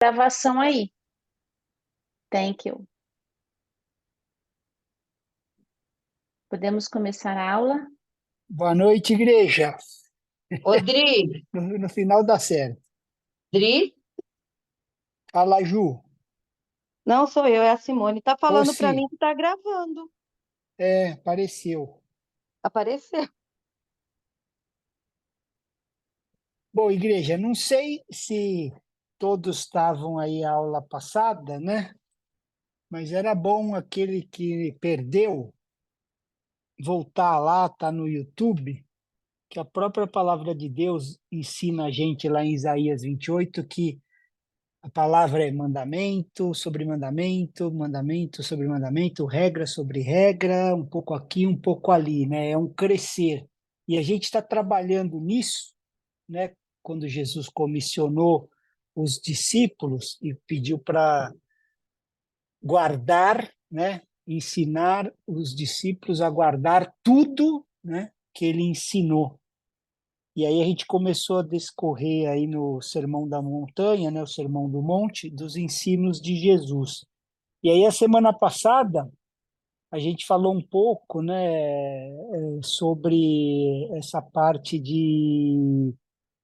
Gravação aí. Thank you. Podemos começar a aula? Boa noite, igreja. Ô, Dri, No final dá certo. Dri? Fala, Ju. Não sou eu, é a Simone. Tá Ô, falando pra mim Si. que tá gravando. Apareceu. Apareceu. Bom, igreja, não sei se todos estavam aí a aula passada, né? Mas era bom aquele que perdeu voltar lá, tá no YouTube, que a própria palavra de Deus ensina a gente lá em Isaías 28 que a palavra é mandamento sobre mandamento, mandamento sobre mandamento, regra sobre regra, um pouco aqui, um pouco ali, né? É um crescer. E a gente está trabalhando nisso, né? Quando Jesus comissionou os discípulos e pediu para guardar, né? Ensinar os discípulos a guardar tudo, né? Que ele ensinou. E aí a gente começou a discorrer aí no Sermão da Montanha, né, o Sermão do Monte, dos ensinos de Jesus. E aí a semana passada a gente falou um pouco, né, sobre essa parte de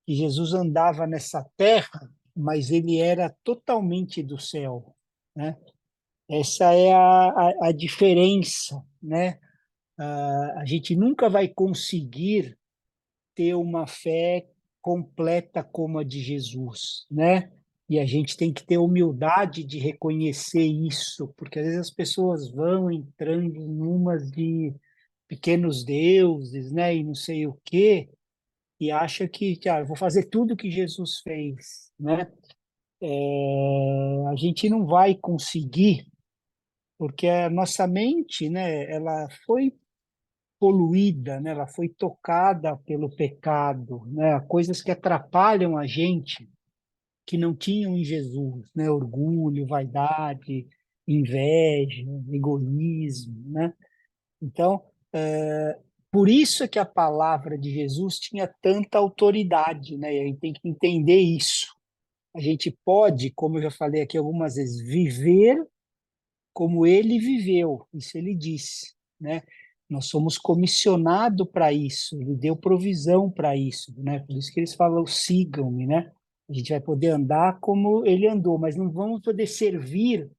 que Jesus andava nessa terra, mas ele era totalmente do céu, né? Essa é a diferença, né? A gente nunca vai conseguir ter uma fé completa como a de Jesus, né? E a gente tem que ter humildade de reconhecer isso, porque às vezes as pessoas vão entrando em umas de pequenos deuses, né? E não sei o quê, e acha que, eu vou fazer tudo que Jesus fez, né? A gente não vai conseguir, porque a nossa mente, né? Ela foi poluída, né? Ela foi tocada pelo pecado, né? Coisas que atrapalham a gente que não tinham em Jesus, né? Orgulho, vaidade, inveja, egoísmo, né? Então, por isso é que a palavra de Jesus tinha tanta autoridade, né? E a gente tem que entender isso. A gente pode, como eu já falei aqui algumas vezes, viver como ele viveu, isso ele disse, né? Nós somos comissionados para isso, ele deu provisão para isso, né? Por isso que eles falam, sigam-me, né? A gente vai poder andar como ele andou, mas não vamos poder servir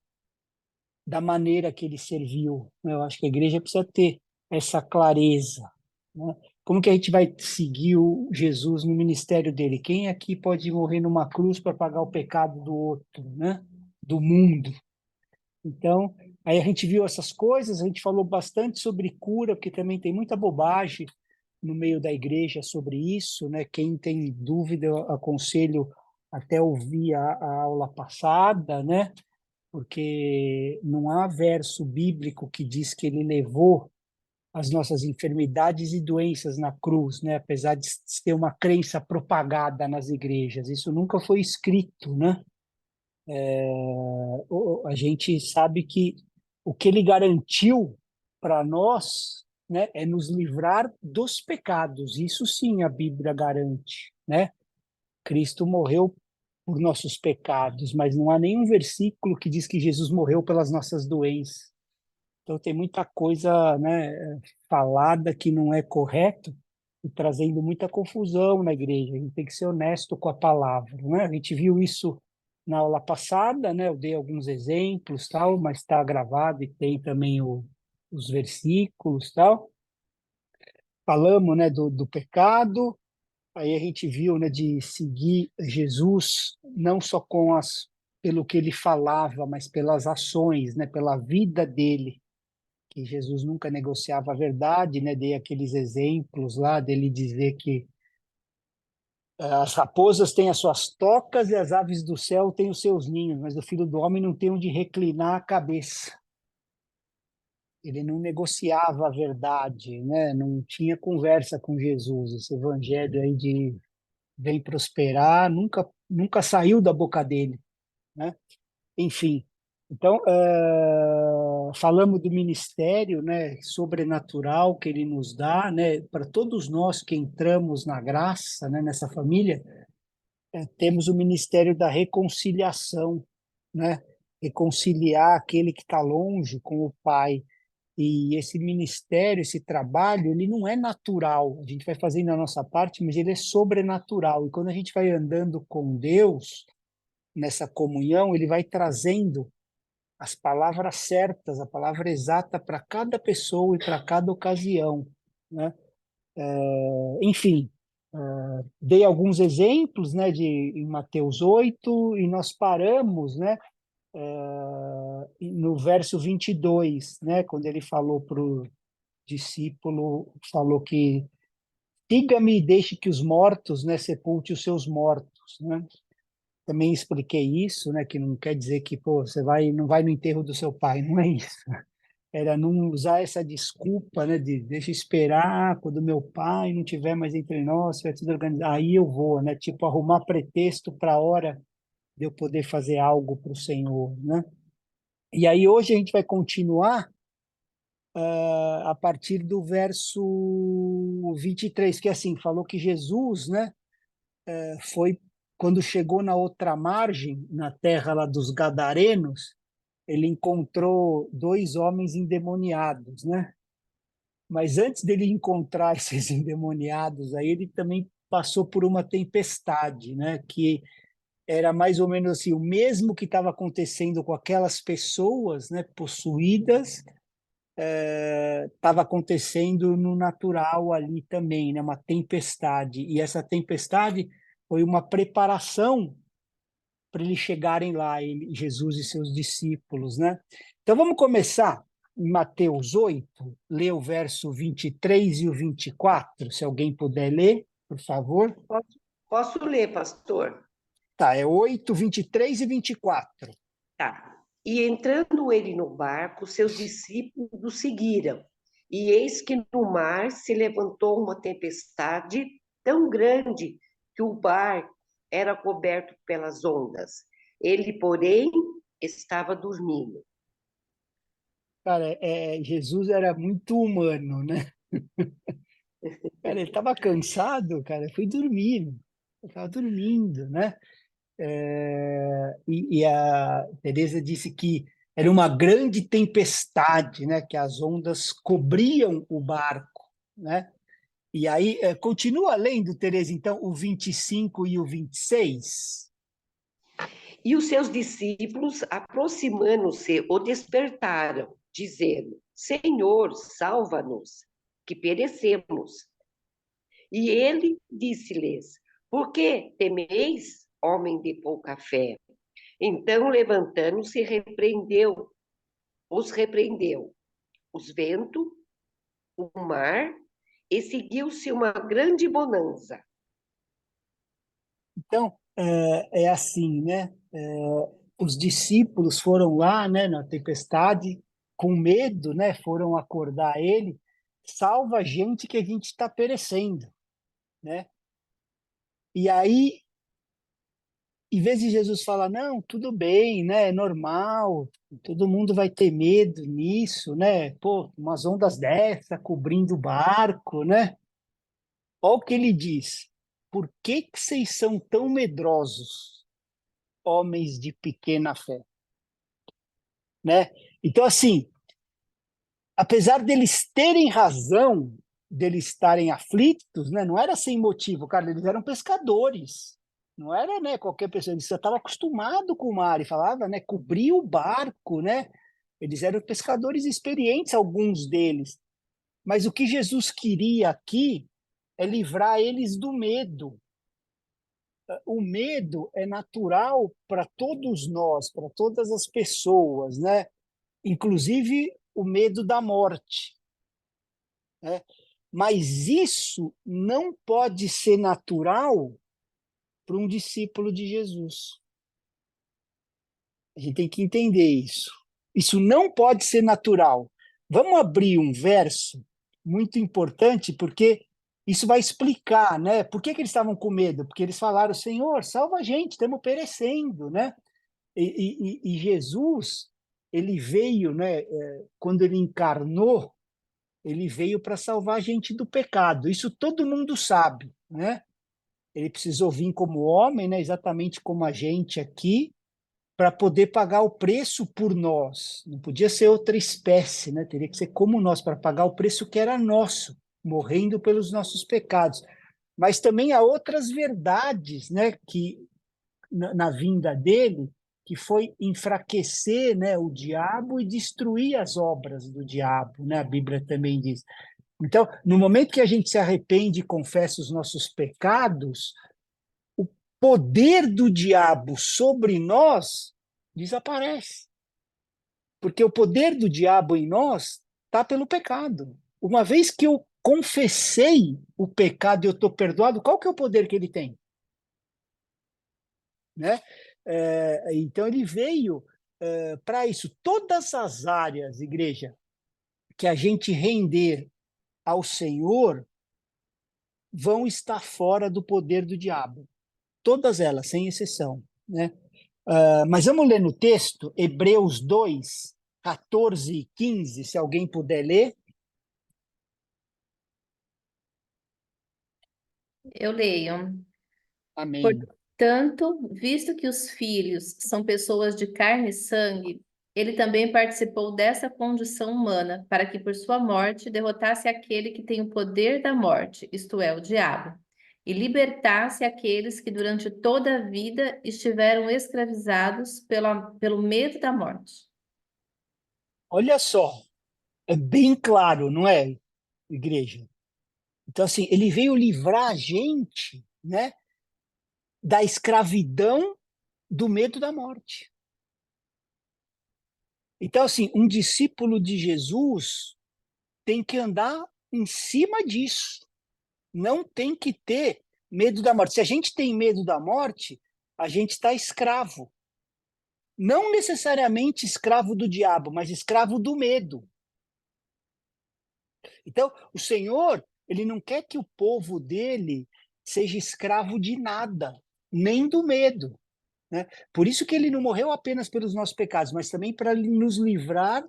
da maneira que ele serviu, né? Eu acho que a igreja precisa ter essa clareza, né? Como que a gente vai seguir o Jesus no ministério dele? Quem aqui pode morrer numa cruz para pagar o pecado do outro, né? Do mundo? Então, aí a gente viu essas coisas, a gente falou bastante sobre cura, porque também tem muita bobagem no meio da igreja sobre isso, né? Quem tem dúvida, eu aconselho até ouvir a aula passada, né? Porque não há verso bíblico que diz que ele levou as nossas enfermidades e doenças na cruz, né? Apesar de ter uma crença propagada nas igrejas, isso nunca foi escrito, né? A gente sabe que o que ele garantiu para nós, né, é nos livrar dos pecados. Isso sim a Bíblia garante, né? Cristo morreu por nossos pecados, mas não há nenhum versículo que diz que Jesus morreu pelas nossas doenças. Então tem muita coisa, né, falada que não é correto e trazendo muita confusão na igreja. A gente tem que ser honesto com a palavra, né? A gente viu isso na aula passada, né? Eu dei alguns exemplos, tal, mas está gravado e tem também os versículos, tal. Falamos, né, do pecado. Aí a gente viu, né, de seguir Jesus não só com as pelo que ele falava, mas pelas ações, né, pela vida dele, que Jesus nunca negociava a verdade, né? Dei aqueles exemplos lá dele dizer que as raposas têm as suas tocas e as aves do céu têm os seus ninhos, mas o filho do homem não tem onde reclinar a cabeça. Ele não negociava a verdade, né? Não tinha conversa com Jesus. Esse evangelho aí de vem prosperar nunca saiu da boca dele, né? Enfim, então, falamos do ministério, né, sobrenatural que ele nos dá, né, para todos nós que entramos na graça, né, nessa família, temos o ministério da reconciliação, né? Reconciliar aquele que está longe com o Pai. E esse ministério, esse trabalho, ele não é natural. A gente vai fazendo a nossa parte, mas ele é sobrenatural. E quando a gente vai andando com Deus, nessa comunhão, ele vai trazendo as palavras certas, a palavra exata para cada pessoa e para cada ocasião, né? Enfim, dei alguns exemplos, né, em Mateus 8, e nós paramos, né, no verso 22, né, quando ele falou para o discípulo, falou que siga-me e deixe que os mortos, né, sepulte os seus mortos, né? Também expliquei isso, né, que não quer dizer que, pô, não vai no enterro do seu pai, não é isso. Era não usar essa desculpa, né, de deixa eu esperar quando meu pai não tiver mais entre nós, vai tudo organizado, aí eu vou, né, tipo arrumar pretexto para a hora de eu poder fazer algo para o Senhor, né? E aí hoje a gente vai continuar a partir do verso 23, que é assim, falou que Jesus, né, foi quando chegou na outra margem, na terra lá dos Gadarenos, ele encontrou dois homens endemoniados, né? Mas antes dele encontrar esses endemoniados, aí ele também passou por uma tempestade, né? Que era mais ou menos assim, o mesmo que estava acontecendo com aquelas pessoas, né, possuídas, estava acontecendo no natural ali também, né, uma tempestade. E essa tempestade foi uma preparação para eles chegarem lá, Jesus e seus discípulos, né? Então vamos começar em Mateus 8, ler o verso 23 e o 24, se alguém puder ler, por favor. Posso ler, pastor? Tá, é 8, 23 e 24. Tá. E entrando ele no barco, seus discípulos o seguiram. E eis que no mar se levantou uma tempestade tão grande que o barco era coberto pelas ondas. Ele, porém, estava dormindo. Cara, Jesus era muito humano, né? Cara, ele estava cansado, cara, foi dormir. Ele estava dormindo, né? E a Teresa disse que era uma grande tempestade, né? Que as ondas cobriam o barco, né? E aí, continua lendo, Teresa, então, o 25 e o 26. E os seus discípulos, aproximando-se, o despertaram, dizendo: Senhor, salva-nos, que perecemos. E ele disse-lhes: Por que temeis, homem de pouca fé? Então, levantando-se, os repreendeu, os ventos, o mar, e seguiu-se uma grande bonança. Então, é assim, né? Os discípulos foram lá, né, na tempestade, com medo, né? Foram acordar ele, salva a gente que a gente está perecendo, né? E aí, em vez de Jesus falar, não, tudo bem, né? É normal, todo mundo vai ter medo nisso, né? Pô, umas ondas dessa cobrindo o barco, né? Olha o que ele diz. Por que que vocês são tão medrosos, homens de pequena fé? Né? Então, assim, apesar deles terem razão, deles estarem aflitos, né? Não era sem motivo, cara, eles eram pescadores. Não era, né, qualquer pessoa, eles já estavam acostumados com o mar e falava, né, cobrir o barco, né? Eles eram pescadores experientes, alguns deles. Mas o que Jesus queria aqui é livrar eles do medo. O medo é natural para todos nós, para todas as pessoas, né? Inclusive o medo da morte, né? Mas isso não pode ser natural para um discípulo de Jesus. A gente tem que entender isso. Isso não pode ser natural. Vamos abrir um verso muito importante, porque isso vai explicar, né? Por que que eles estavam com medo? Porque eles falaram, Senhor, salva a gente, estamos perecendo, né? E Jesus, ele veio, né? Quando ele encarnou, ele veio para salvar a gente do pecado. Isso todo mundo sabe, né? Ele precisou vir como homem, né, exatamente como a gente aqui, para poder pagar o preço por nós. Não podia ser outra espécie, né? Teria que ser como nós, para pagar o preço que era nosso, morrendo pelos nossos pecados. Mas também há outras verdades, né, que na vinda dele, que foi enfraquecer, né, o diabo e destruir as obras do diabo, né? A Bíblia também diz. Então, no momento que a gente se arrepende e confessa os nossos pecados, o poder do diabo sobre nós desaparece. Porque o poder do diabo em nós está pelo pecado. Uma vez que eu confessei o pecado e eu estou perdoado, qual que é o poder que ele tem? Né? Então, ele veio para isso. Todas as áreas, igreja, que a gente render ao Senhor, vão estar fora do poder do diabo. Todas elas, sem exceção. Né? Mas vamos ler no texto, Hebreus 2, 14 e 15, se alguém puder ler. Eu leio. Amém. Portanto, visto que os filhos são pessoas de carne e sangue, ele também participou dessa condição humana, para que por sua morte derrotasse aquele que tem o poder da morte, isto é, o diabo, e libertasse aqueles que durante toda a vida estiveram escravizados pelo medo da morte. Olha só, é bem claro, não é, igreja? Então, assim, ele veio livrar a gente, né, da escravidão, do medo da morte. Então, assim, um discípulo de Jesus tem que andar em cima disso. Não tem que ter medo da morte. Se a gente tem medo da morte, a gente está escravo. Não necessariamente escravo do diabo, mas escravo do medo. Então, o Senhor, ele não quer que o povo dele seja escravo de nada, nem do medo. Né? Por isso que ele não morreu apenas pelos nossos pecados, mas também para nos livrar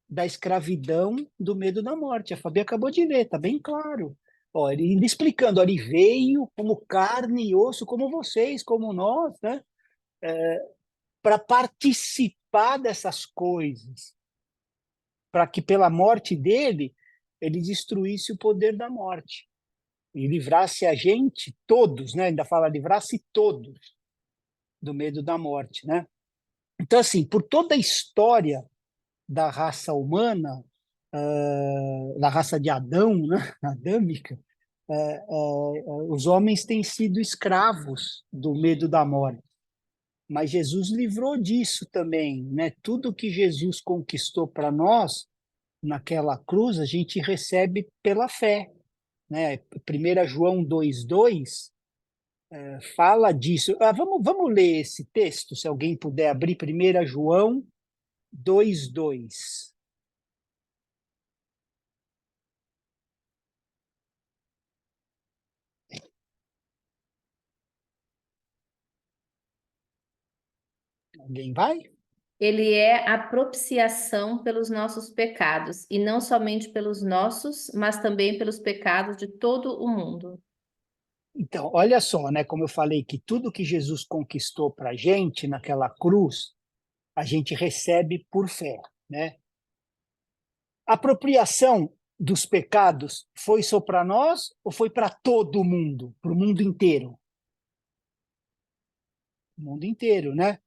da escravidão, do medo da morte. A Fabi acabou de ler, está bem claro. Ó, ele explicando, ó, ele veio como carne e osso, como vocês, como nós, né? Para participar dessas coisas, para que pela morte dele, ele destruísse o poder da morte e livrasse a gente, todos, né? Ainda fala livrasse todos do medo da morte, né? Então, assim, por toda a história da raça humana, da raça de Adão, né? Adâmica, os homens têm sido escravos do medo da morte. Mas Jesus livrou disso também, né? Tudo que Jesus conquistou para nós naquela cruz, a gente recebe pela fé, né? 1 João 2:2 fala disso. Vamos ler esse texto, se alguém puder abrir 1 João 2:2. Alguém vai? Ele é a propiciação pelos nossos pecados, e não somente pelos nossos, mas também pelos pecados de todo o mundo. Então, olha só, né? Como eu falei, que tudo que Jesus conquistou para a gente naquela cruz, a gente recebe por fé, né? A apropriação dos pecados foi só para nós ou foi para todo mundo, para o mundo inteiro? O mundo inteiro, né?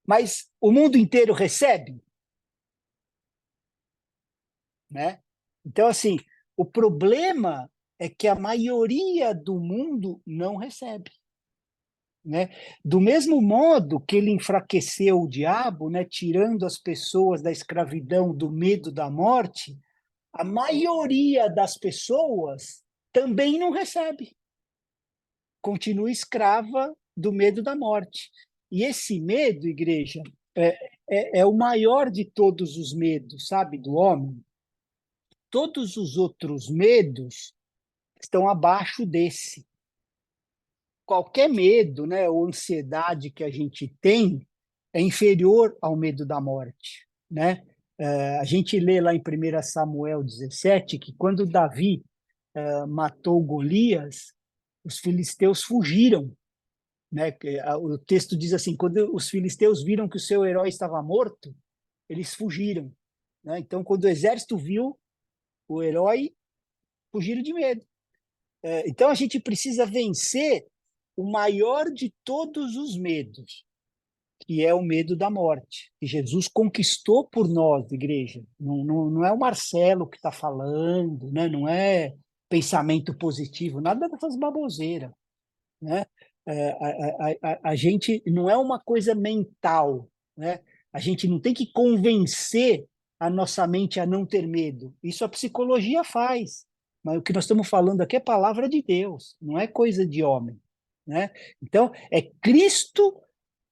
Mas o mundo inteiro recebe, né? Então, assim, o problema é que a maioria do mundo não recebe. Né? Do mesmo modo que ele enfraqueceu o diabo, né, tirando as pessoas da escravidão, do medo da morte, a maioria das pessoas também não recebe. Continua escrava do medo da morte. E esse medo, igreja, é o maior de todos os medos, sabe, do homem. Todos os outros medos estão abaixo desse. Qualquer medo, né, ou ansiedade que a gente tem é inferior ao medo da morte, né? A gente lê lá em 1 Samuel 17 que quando Davi matou Golias, os filisteus fugiram, né? O texto diz assim: quando os filisteus viram que o seu herói estava morto, eles fugiram, né? Então, quando o exército viu o herói, fugiram de medo. Então, a gente precisa vencer o maior de todos os medos, que é o medo da morte, que Jesus conquistou por nós, igreja. Não é o Marcelo que está falando, né? Não é pensamento positivo, nada dessas baboseiras, né? A gente não é uma coisa mental, né? A gente não tem que convencer a nossa mente a não ter medo. Isso a psicologia faz. Mas o que nós estamos falando aqui é palavra de Deus, não é coisa de homem, né? Então, é Cristo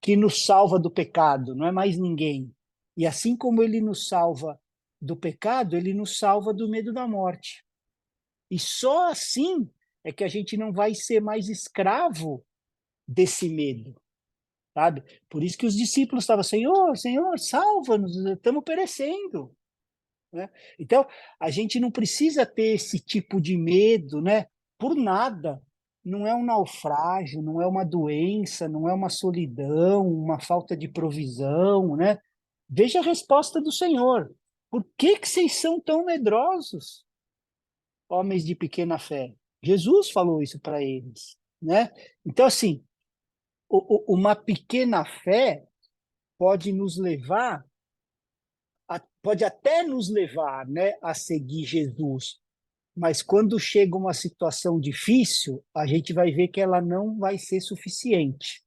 que nos salva do pecado, não é mais ninguém. E assim como ele nos salva do pecado, ele nos salva do medo da morte. E só assim é que a gente não vai ser mais escravo desse medo, sabe? Por isso que os discípulos estavam, Senhor, Senhor, salva-nos, estamos perecendo, né? Então, a gente não precisa ter esse tipo de medo, né? Por nada. Não é um naufrágio, não é uma doença, não é uma solidão, uma falta de provisão, né? Veja a resposta do Senhor. Por que que vocês são tão medrosos, homens de pequena fé? Jesus falou isso para eles, né? Então, assim, uma pequena fé pode nos levar, pode até nos levar, né, a seguir Jesus, mas quando chega uma situação difícil, a gente vai ver que ela não vai ser suficiente.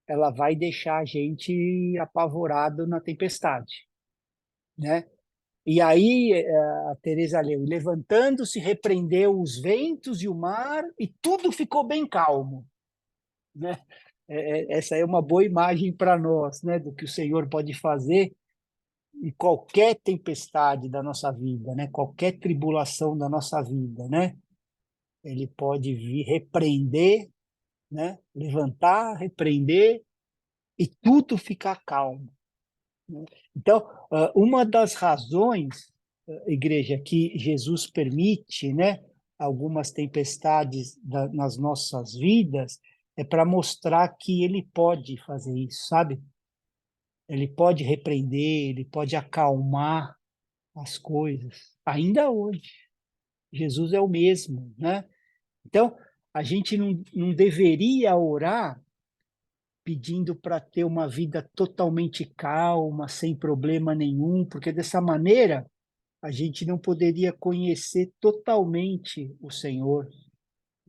Ela vai deixar a gente apavorado na tempestade, né? E aí a Teresa leu, levantando-se, repreendeu os ventos e o mar, e tudo ficou bem calmo, né? Essa é uma boa imagem para nós, né, do que o Senhor pode fazer em qualquer tempestade da nossa vida, né? Qualquer tribulação da nossa vida, né? Ele pode vir repreender, né? Levantar, repreender e tudo ficar calmo, né? Então, uma das razões, igreja, que Jesus permite, né, algumas tempestades nas nossas vidas é para mostrar que ele pode fazer isso, sabe? Ele pode repreender, ele pode acalmar as coisas. Ainda hoje, Jesus é o mesmo, né? Então, a gente não deveria orar pedindo para ter uma vida totalmente calma, sem problema nenhum, porque dessa maneira a gente não poderia conhecer totalmente o Senhor,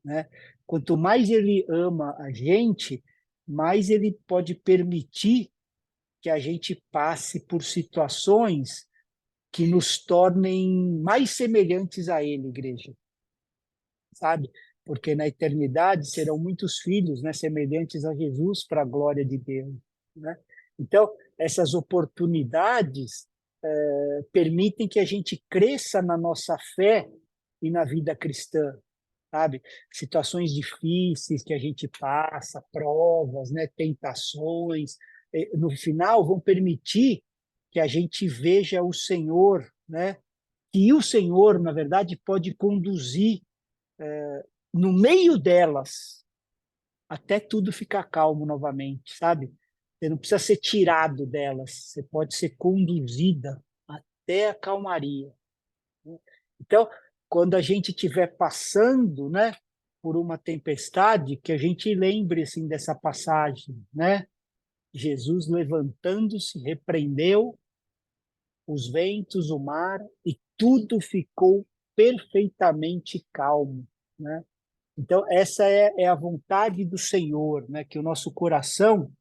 né? Quanto mais ele ama a gente, mais ele pode permitir que a gente passe por situações que nos tornem mais semelhantes a ele, igreja, sabe? Porque na eternidade serão muitos filhos, né, semelhantes a Jesus para a glória de Deus, né? Então, essas oportunidades permitem que a gente cresça na nossa fé e na vida cristã, sabe? Situações difíceis que a gente passa, provas, né, tentações, no final vão permitir que a gente veja o Senhor, né? Que o Senhor, na verdade, pode conduzir no meio delas até tudo ficar calmo novamente, sabe? Você não precisa ser tirado delas, você pode ser conduzida até a calmaria, né? Então, quando a gente estiver passando, né, por uma tempestade, que a gente lembre assim dessa passagem, né? Jesus levantando-se, repreendeu os ventos, o mar, e tudo ficou perfeitamente calmo, né? Então, essa é a vontade do Senhor, né? Que o nosso coração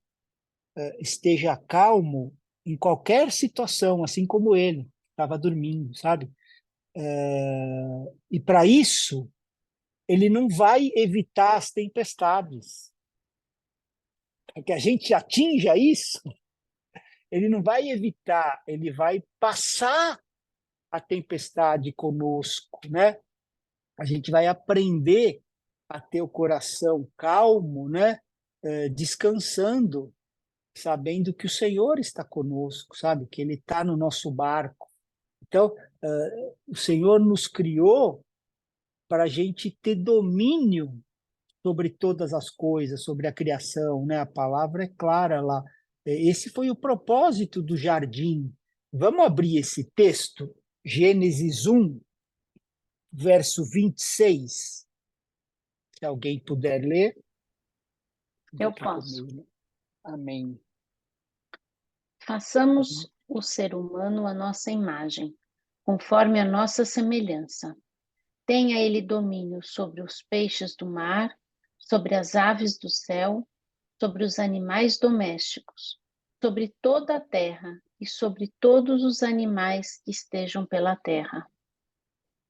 esteja calmo em qualquer situação, assim como ele estava dormindo, sabe? E para isso, ele não vai evitar as tempestades. Para que a gente atinja isso, ele não vai evitar, ele vai passar a tempestade conosco, né? A gente vai aprender a ter o coração calmo, né? Descansando, sabendo que o Senhor está conosco, sabe? Que Ele está no nosso barco. Então, o Senhor nos criou para a gente ter domínio sobre todas as coisas, sobre a criação, né? A palavra é clara lá. Esse foi o propósito do jardim. Vamos abrir esse texto, Gênesis 1, verso 26. Se alguém puder ler. Eu Aqui posso. comigo. Amém. Façamos o ser humano a nossa imagem, conforme a nossa semelhança. Tenha ele domínio sobre os peixes do mar, sobre as aves do céu, sobre os animais domésticos, sobre toda a terra e sobre todos os animais que estejam pela terra.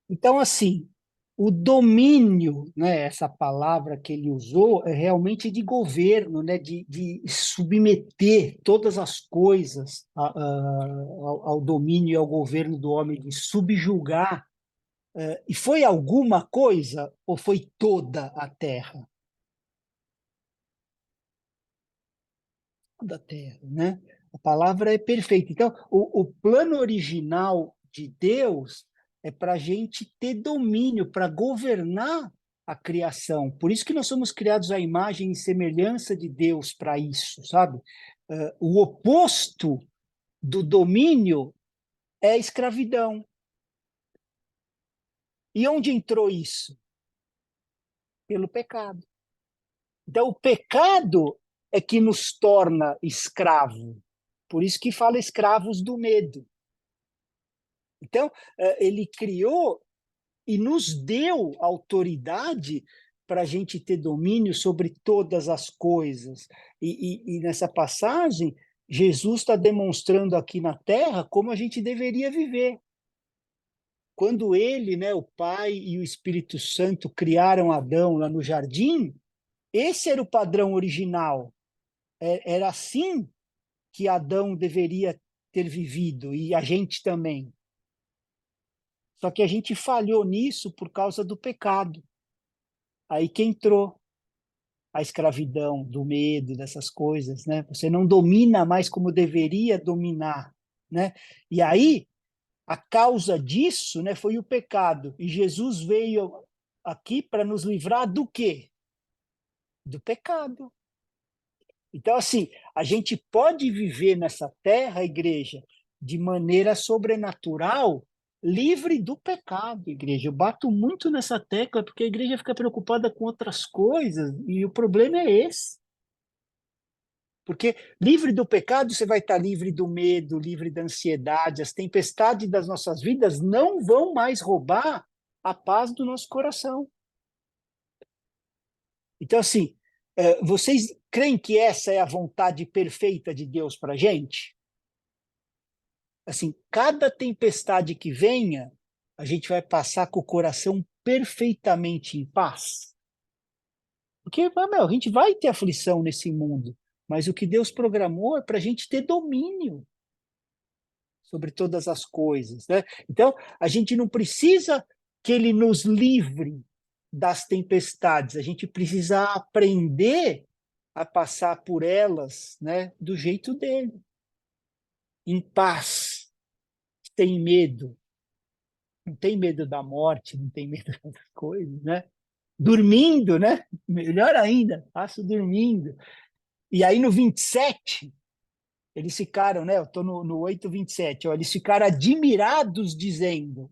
Então, assim, o domínio, né, essa palavra que ele usou, é realmente de governo, né, de submeter todas as coisas ao domínio e ao governo do homem, de subjugar. E foi alguma coisa ou foi toda a terra? Da terra, né? A palavra é perfeita. Então, o plano original de Deus é para a gente ter domínio, para governar a criação. Por isso que nós somos criados à imagem e semelhança de Deus para isso, sabe? O oposto do domínio é a escravidão. E onde entrou isso? Pelo pecado. Então, o pecado é que nos torna escravo. Por isso que fala escravos do medo. Então, ele criou e nos deu autoridade para a gente ter domínio sobre todas as coisas. E nessa passagem, Jesus está demonstrando aqui na Terra como a gente deveria viver. Quando ele, né, o Pai e o Espírito Santo criaram Adão lá no jardim, esse era o padrão original. Era assim que Adão deveria ter vivido, e a gente também. Só que a gente falhou nisso por causa do pecado. Aí que entrou a escravidão, do medo, dessas coisas, né? Você não domina mais como deveria dominar, né? E aí, a causa disso, né, foi o pecado. E Jesus veio aqui para nos livrar do quê? Do pecado. Então, assim, a gente pode viver nessa terra, igreja, de maneira sobrenatural, livre do pecado, igreja. Eu bato muito nessa tecla porque a igreja fica preocupada com outras coisas e o problema é esse. Porque livre do pecado, você vai estar livre do medo, livre da ansiedade. As tempestades das nossas vidas não vão mais roubar a paz do nosso coração. Então, assim, vocês creem que essa é a vontade perfeita de Deus para a gente? Assim, cada tempestade que venha, a gente vai passar com o coração perfeitamente em paz. Porque, meu, a gente vai ter aflição nesse mundo, mas o que Deus programou é para a gente ter domínio sobre todas as coisas, né? Então, a gente não precisa que Ele nos livre das tempestades, a gente precisa aprender a passar por elas, né, do jeito dele, em paz, sem medo. Não tem medo da morte, não tem medo das coisas, né? Dormindo, né? Melhor ainda, passo dormindo. E aí no 27, eles ficaram, né? Eu estou no 8:27, ó, eles ficaram admirados, dizendo: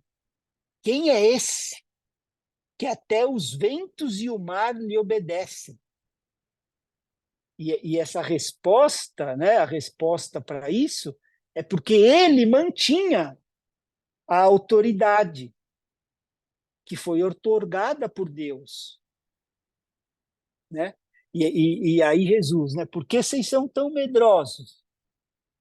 quem é esse que até os ventos e o mar lhe obedecem? E essa resposta, né? A resposta para isso é porque ele mantinha a autoridade que foi outorgada por Deus, né? E aí Jesus, né? Por que vocês são tão medrosos,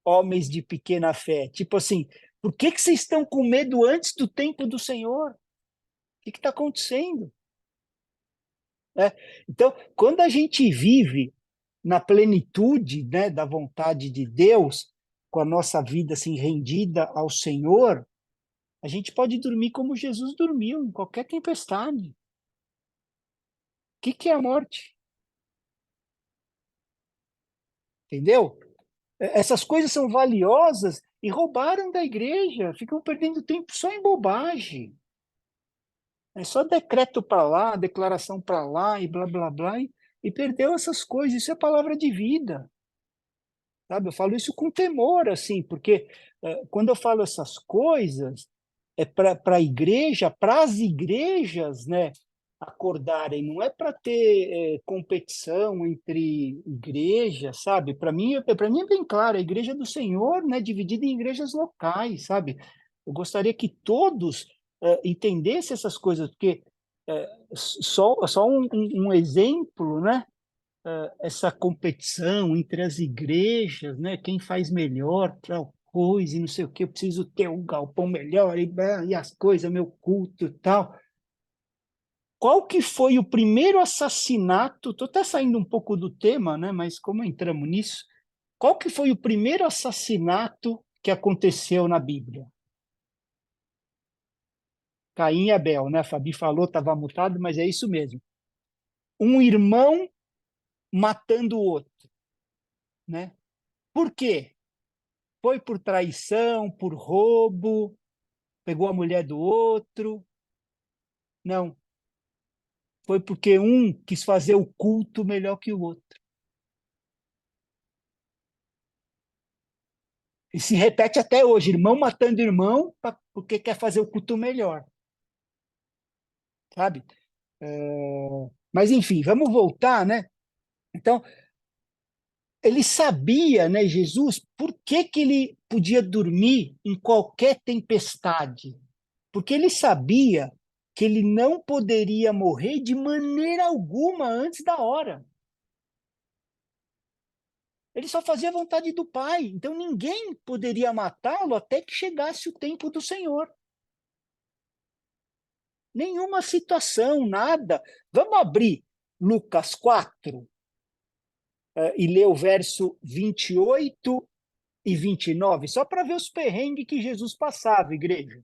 homens de pequena fé? Tipo assim, por que vocês estão com medo antes do tempo do Senhor? O que está acontecendo? Né? Então, quando a gente vive na plenitude, né, da vontade de Deus, com a nossa vida assim rendida ao Senhor, a gente pode dormir como Jesus dormiu, em qualquer tempestade. O que é a morte? Entendeu? Essas coisas são valiosas e roubaram da igreja, ficam perdendo tempo só em bobagem. É só decreto para lá, declaração para lá, e blá, blá, blá, e perdeu essas coisas. Isso é palavra de vida, sabe? Eu falo isso com temor, assim, porque quando eu falo essas coisas, é para a igreja, para as igrejas, né, acordarem, não é para ter competição entre igrejas, sabe? Para mim é bem claro, a igreja do Senhor, né, dividida em igrejas locais, sabe? Eu gostaria que todos entendessem essas coisas, porque só um exemplo, né? Essa competição entre as igrejas, né? Quem faz melhor tal coisa e não sei o que, eu preciso ter um galpão melhor e as coisas, meu culto e tal. Qual que foi o primeiro assassinato? Estou até saindo um pouco do tema, né? Mas como entramos nisso, qual que foi o primeiro assassinato que aconteceu na Bíblia? Caim e Abel, né? A Fabi falou, estava mutado, mas é isso mesmo. Um irmão matando o outro, né? Por quê? Foi por traição, por roubo, pegou a mulher do outro? Não. Foi porque um quis fazer o culto melhor que o outro. E se repete até hoje, irmão matando irmão porque quer fazer o culto melhor. Sabe? Mas, enfim, vamos voltar, né? Então, ele sabia, né, Jesus, por que que ele podia dormir em qualquer tempestade? Porque ele sabia que ele não poderia morrer de maneira alguma antes da hora. Ele só fazia a vontade do Pai. Então ninguém poderia matá-lo até que chegasse o tempo do Senhor. Nenhuma situação, nada. Vamos abrir Lucas 4 e ler o verso 28 e 29, só para ver os perrengues que Jesus passava, igreja.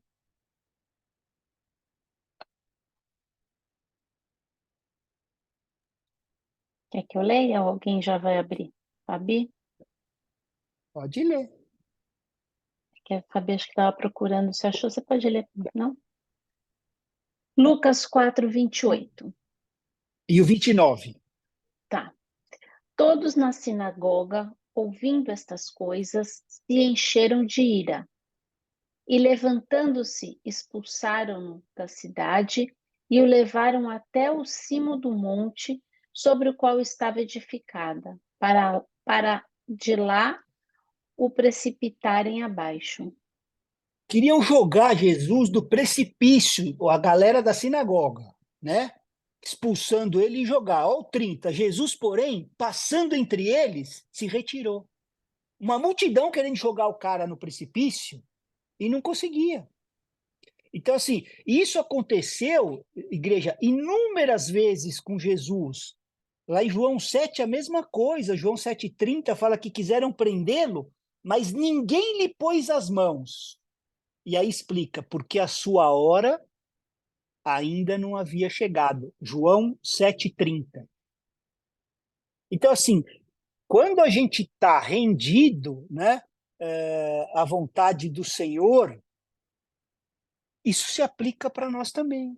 Quer que eu leia ou alguém já vai abrir? Fabi? Pode ler. Que a Fabi acho que estava procurando. Se achou, você pode ler, não? Lucas 4, 28. E o 29. Tá. Todos na sinagoga, ouvindo estas coisas, se encheram de ira e, levantando-se, expulsaram-no da cidade e o levaram até o cimo do monte sobre o qual estava edificada, para de lá o precipitarem abaixo. Queriam jogar Jesus do precipício, a galera da sinagoga, né? Expulsando ele e jogar. Olha o 30. Jesus, porém, passando entre eles, se retirou. Uma multidão querendo jogar o cara no precipício e não conseguia. Então, assim, isso aconteceu, igreja, inúmeras vezes com Jesus. Lá em João 7, a mesma coisa. João 7,30 fala que quiseram prendê-lo, mas ninguém lhe pôs as mãos. E aí explica, porque a sua hora ainda não havia chegado. João 7,30. Então, assim, quando a gente está rendido, né, à vontade do Senhor, isso se aplica para nós também.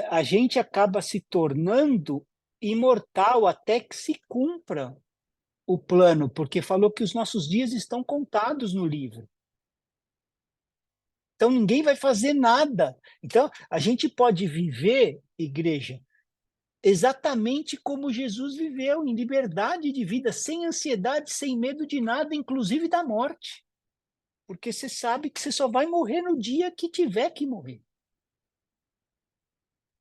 A gente acaba se tornando imortal até que se cumpra o plano, porque falou que os nossos dias estão contados no livro. Então ninguém vai fazer nada. Então a gente pode viver, igreja, exatamente como Jesus viveu, em liberdade de vida, sem ansiedade, sem medo de nada, inclusive da morte. Porque você sabe que você só vai morrer no dia que tiver que morrer.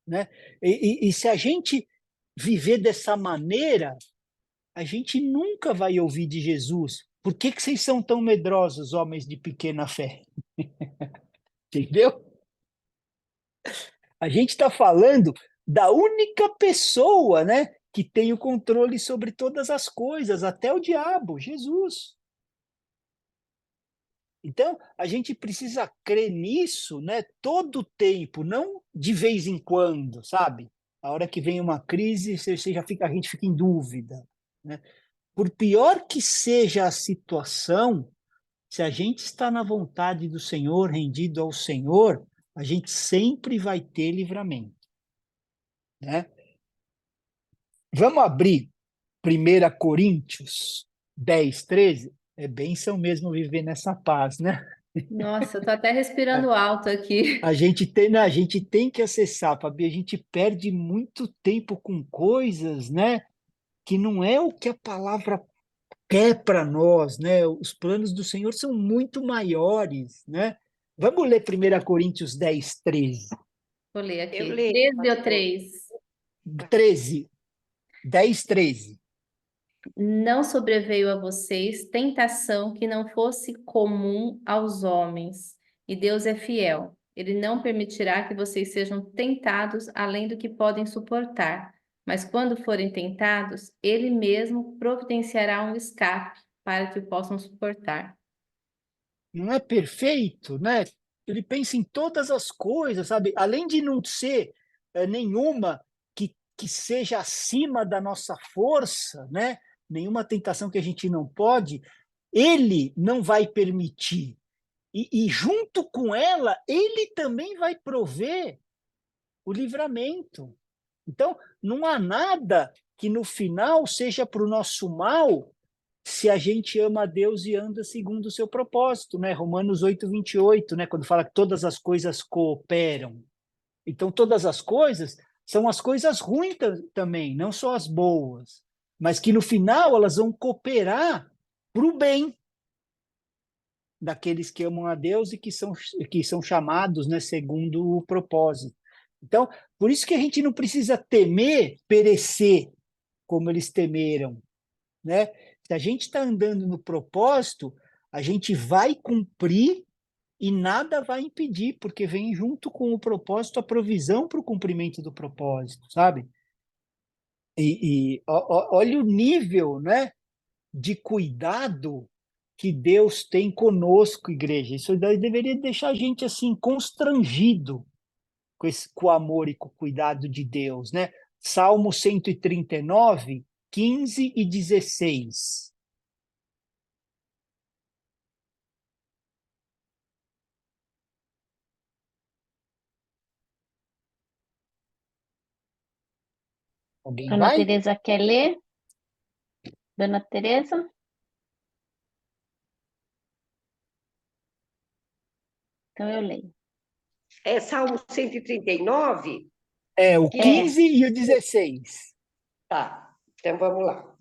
Né? E se a gente viver dessa maneira, a gente nunca vai ouvir de Jesus. Por que que vocês são tão medrosos, homens de pequena fé? Entendeu? A gente está falando da única pessoa, né, que tem o controle sobre todas as coisas, até o diabo, Jesus. Então, a gente precisa crer nisso, né, todo o tempo, não de vez em quando, sabe? A hora que vem uma crise, a gente fica em dúvida, né? Por pior que seja a situação, se a gente está na vontade do Senhor, rendido ao Senhor, a gente sempre vai ter livramento, né? Vamos abrir 1 Coríntios 10, 13? É bênção mesmo viver nessa paz, né? Nossa, eu tô até respirando alto aqui. A gente tem que acessar, Fabi, a gente perde muito tempo com coisas, né, que não é o que a palavra quer para nós, né? Os planos do Senhor são muito maiores, né? Vamos ler 1 Coríntios 10, 13. Vou ler Eu aqui. leio, 13 ou pastor. 3? 13, 10, 13. Não sobreveio a vocês tentação que não fosse comum aos homens, e Deus é fiel. Ele não permitirá que vocês sejam tentados além do que podem suportar, mas quando forem tentados, Ele mesmo providenciará um escape para que o possam suportar. Não é perfeito, né? Ele pensa em todas as coisas, sabe? Além de não ser nenhuma que seja acima da nossa força, né? Nenhuma tentação que a gente não pode, ele não vai permitir. E junto com ela, ele também vai prover o livramento. Então, não há nada que no final seja para o nosso mal se a gente ama a Deus e anda segundo o seu propósito, né? Romanos 8, 28, né? Quando fala que todas as coisas cooperam. Então, todas as coisas são as coisas ruins também, não só as boas, mas que no final elas vão cooperar para o bem daqueles que amam a Deus e que são chamados, né, segundo o propósito. Então, por isso que a gente não precisa temer perecer como eles temeram, né? Se a gente está andando no propósito, a gente vai cumprir e nada vai impedir, porque vem junto com o propósito a provisão para o cumprimento do propósito, sabe? Olha o nível, né, de cuidado que Deus tem conosco, igreja. Isso daí deveria deixar a gente assim constrangido com o amor e com o cuidado de Deus, né? Salmo 139, 15 e 16. Alguém Dona vai? Teresa quer ler? Dona Teresa? Então eu leio. É Salmo 139? É, o É, 15 e o 16. Tá, então vamos lá.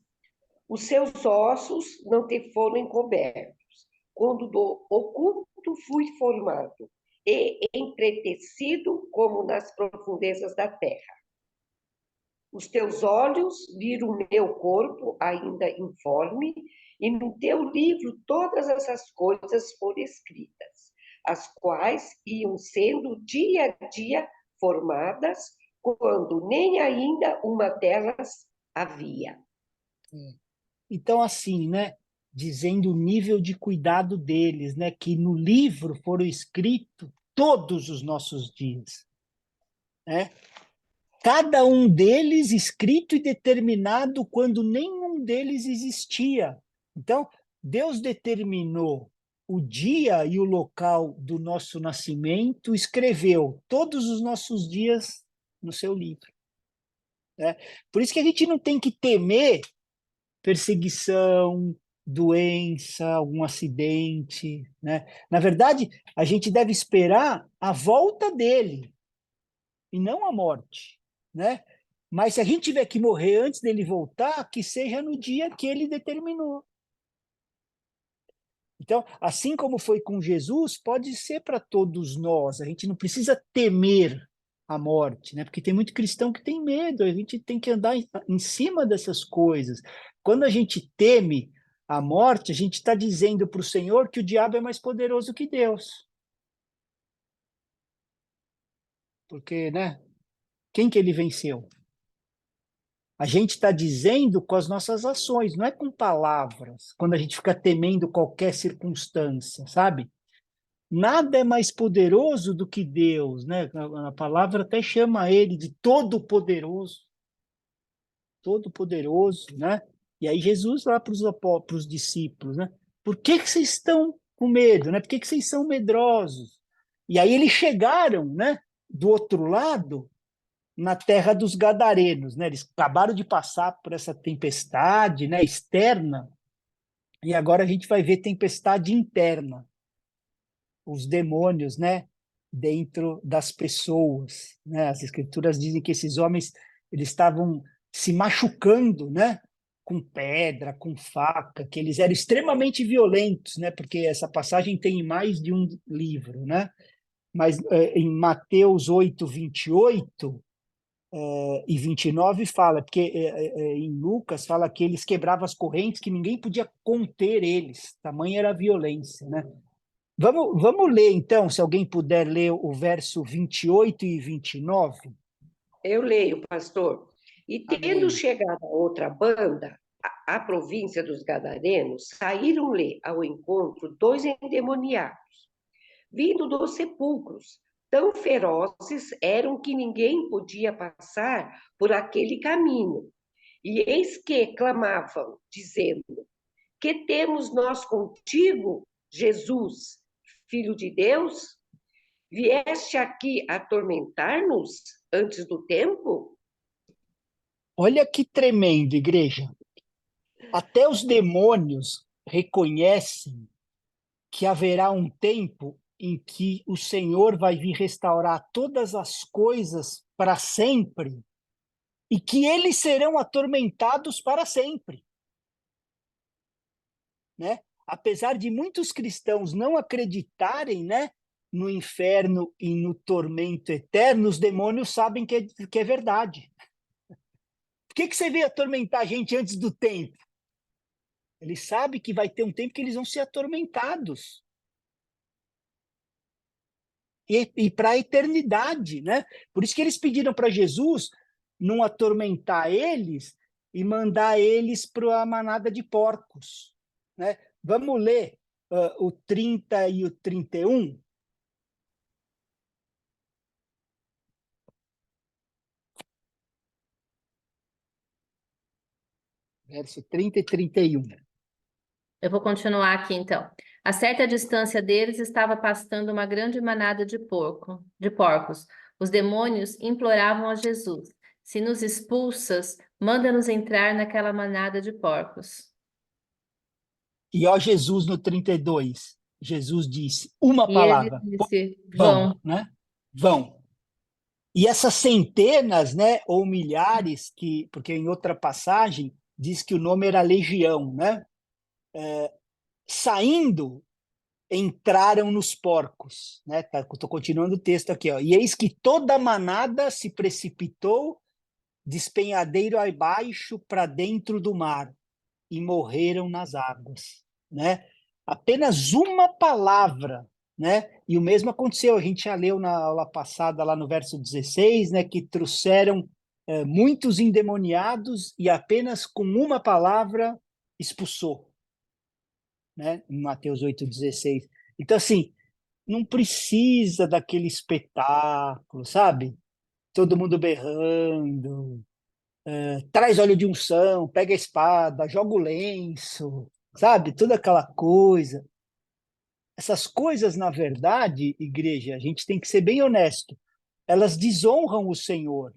Os seus ossos não te foram encobertos, quando do oculto fui formado, e entretecido como nas profundezas da terra. Os teus olhos viram o meu corpo ainda informe, e no teu livro todas essas coisas foram escritas, as quais iam sendo dia a dia formadas, quando nem ainda uma delas havia. Então, assim, né? Dizendo o nível de cuidado deles, né? Que no livro foram escritos todos os nossos dias, né? Cada um deles escrito e determinado quando nenhum deles existia. Então, Deus determinou o dia e o local do nosso nascimento, escreveu todos os nossos dias no seu livro, né? Por isso que a gente não tem que temer perseguição, doença, algum acidente, né? Na verdade, a gente deve esperar a volta dele e não a morte, né? Mas se a gente tiver que morrer antes dele voltar, que seja no dia que ele determinou. Então, assim como foi com Jesus, pode ser para todos nós. A gente não precisa temer a morte, né? Porque tem muito cristão que tem medo. A gente tem que andar em cima dessas coisas. Quando a gente teme a morte, a gente está dizendo para o Senhor que o diabo é mais poderoso que Deus. Porque, né? Quem que ele venceu? A gente está dizendo com as nossas ações, não é com palavras, quando a gente fica temendo qualquer circunstância, sabe? Nada é mais poderoso do que Deus, né? A palavra até chama ele de todo-poderoso, né? E aí Jesus lá para os discípulos, né? Por que vocês estão com medo, né? Por que vocês são medrosos? E aí eles chegaram, né, do outro lado, na terra dos Gadarenos, né? Eles acabaram de passar por essa tempestade, né, externa, e agora a gente vai ver tempestade interna, os demônios, né, dentro das pessoas, né? As escrituras dizem que esses homens eles estavam se machucando, né, com pedra, com faca, que eles eram extremamente violentos, né? Porque essa passagem tem em mais de um livro, né? Mas em Mateus 8, 28 e 29 fala, porque em Lucas fala que eles quebravam as correntes, que ninguém podia conter eles, tamanha era a violência, né? Vamos ler, então, se alguém puder ler o verso 28 e 29. Eu leio, pastor. E tendo Amém. chegado a outra banda, a província dos Gadarenos, saíram-lhe ao encontro dois endemoniados, vindo dos sepulcros. Tão ferozes eram que ninguém podia passar por aquele caminho. E eis que clamavam, dizendo: Que temos nós contigo, Jesus, Filho de Deus? Vieste aqui atormentar-nos antes do tempo? Olha que tremendo, igreja. Até os demônios reconhecem que haverá um tempo em que o Senhor vai vir restaurar todas as coisas para sempre e que eles serão atormentados para sempre, né? Apesar de muitos cristãos não acreditarem, né, no inferno e no tormento eterno, os demônios sabem que é verdade. Por que você veio atormentar a gente antes do tempo? Eles sabem que vai ter um tempo que eles vão ser atormentados. E para a eternidade, né? Por isso que eles pediram para Jesus não atormentar eles e mandar eles para a manada de porcos, né? Vamos ler o 30 e o 31? Verso 30 e 31. Eu vou continuar aqui, então. A certa distância deles estava pastando uma grande manada de porcos. Os demônios imploravam a Jesus: Se nos expulsas, manda-nos entrar naquela manada de porcos. E ó Jesus no 32. Jesus disse uma E ele palavra: disse: vão, Vão. né? Vão. E essas centenas, né, ou milhares, porque em outra passagem diz que o nome era legião, né? Saindo, entraram nos porcos, né? Estou continuando o texto aqui, ó. E eis que toda a manada se precipitou despenhadeiro abaixo para dentro do mar e morreram nas águas, né? Apenas uma palavra, né? E o mesmo aconteceu, a gente já leu na aula passada, lá no verso 16, né? Que trouxeram muitos endemoniados e apenas com uma palavra expulsou, né? Em Mateus 8,16. Então, assim, não precisa daquele espetáculo, sabe? Todo mundo berrando, traz óleo de unção, pega a espada, joga o lenço, sabe? Toda aquela coisa. Essas coisas, na verdade, igreja, a gente tem que ser bem honesto, elas desonram o Senhor,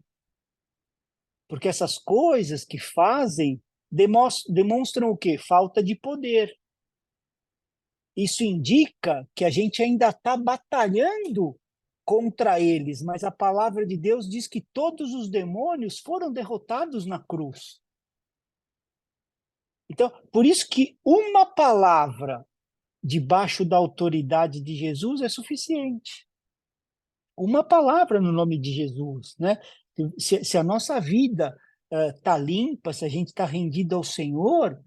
porque essas coisas que fazem demonstram o quê? Falta de poder. Isso indica que a gente ainda está batalhando contra eles, mas a palavra de Deus diz que todos os demônios foram derrotados na cruz. Então, por isso que uma palavra debaixo da autoridade de Jesus é suficiente. Uma palavra no nome de Jesus, né? Se a nossa vida está limpa, se a gente está rendido ao Senhor,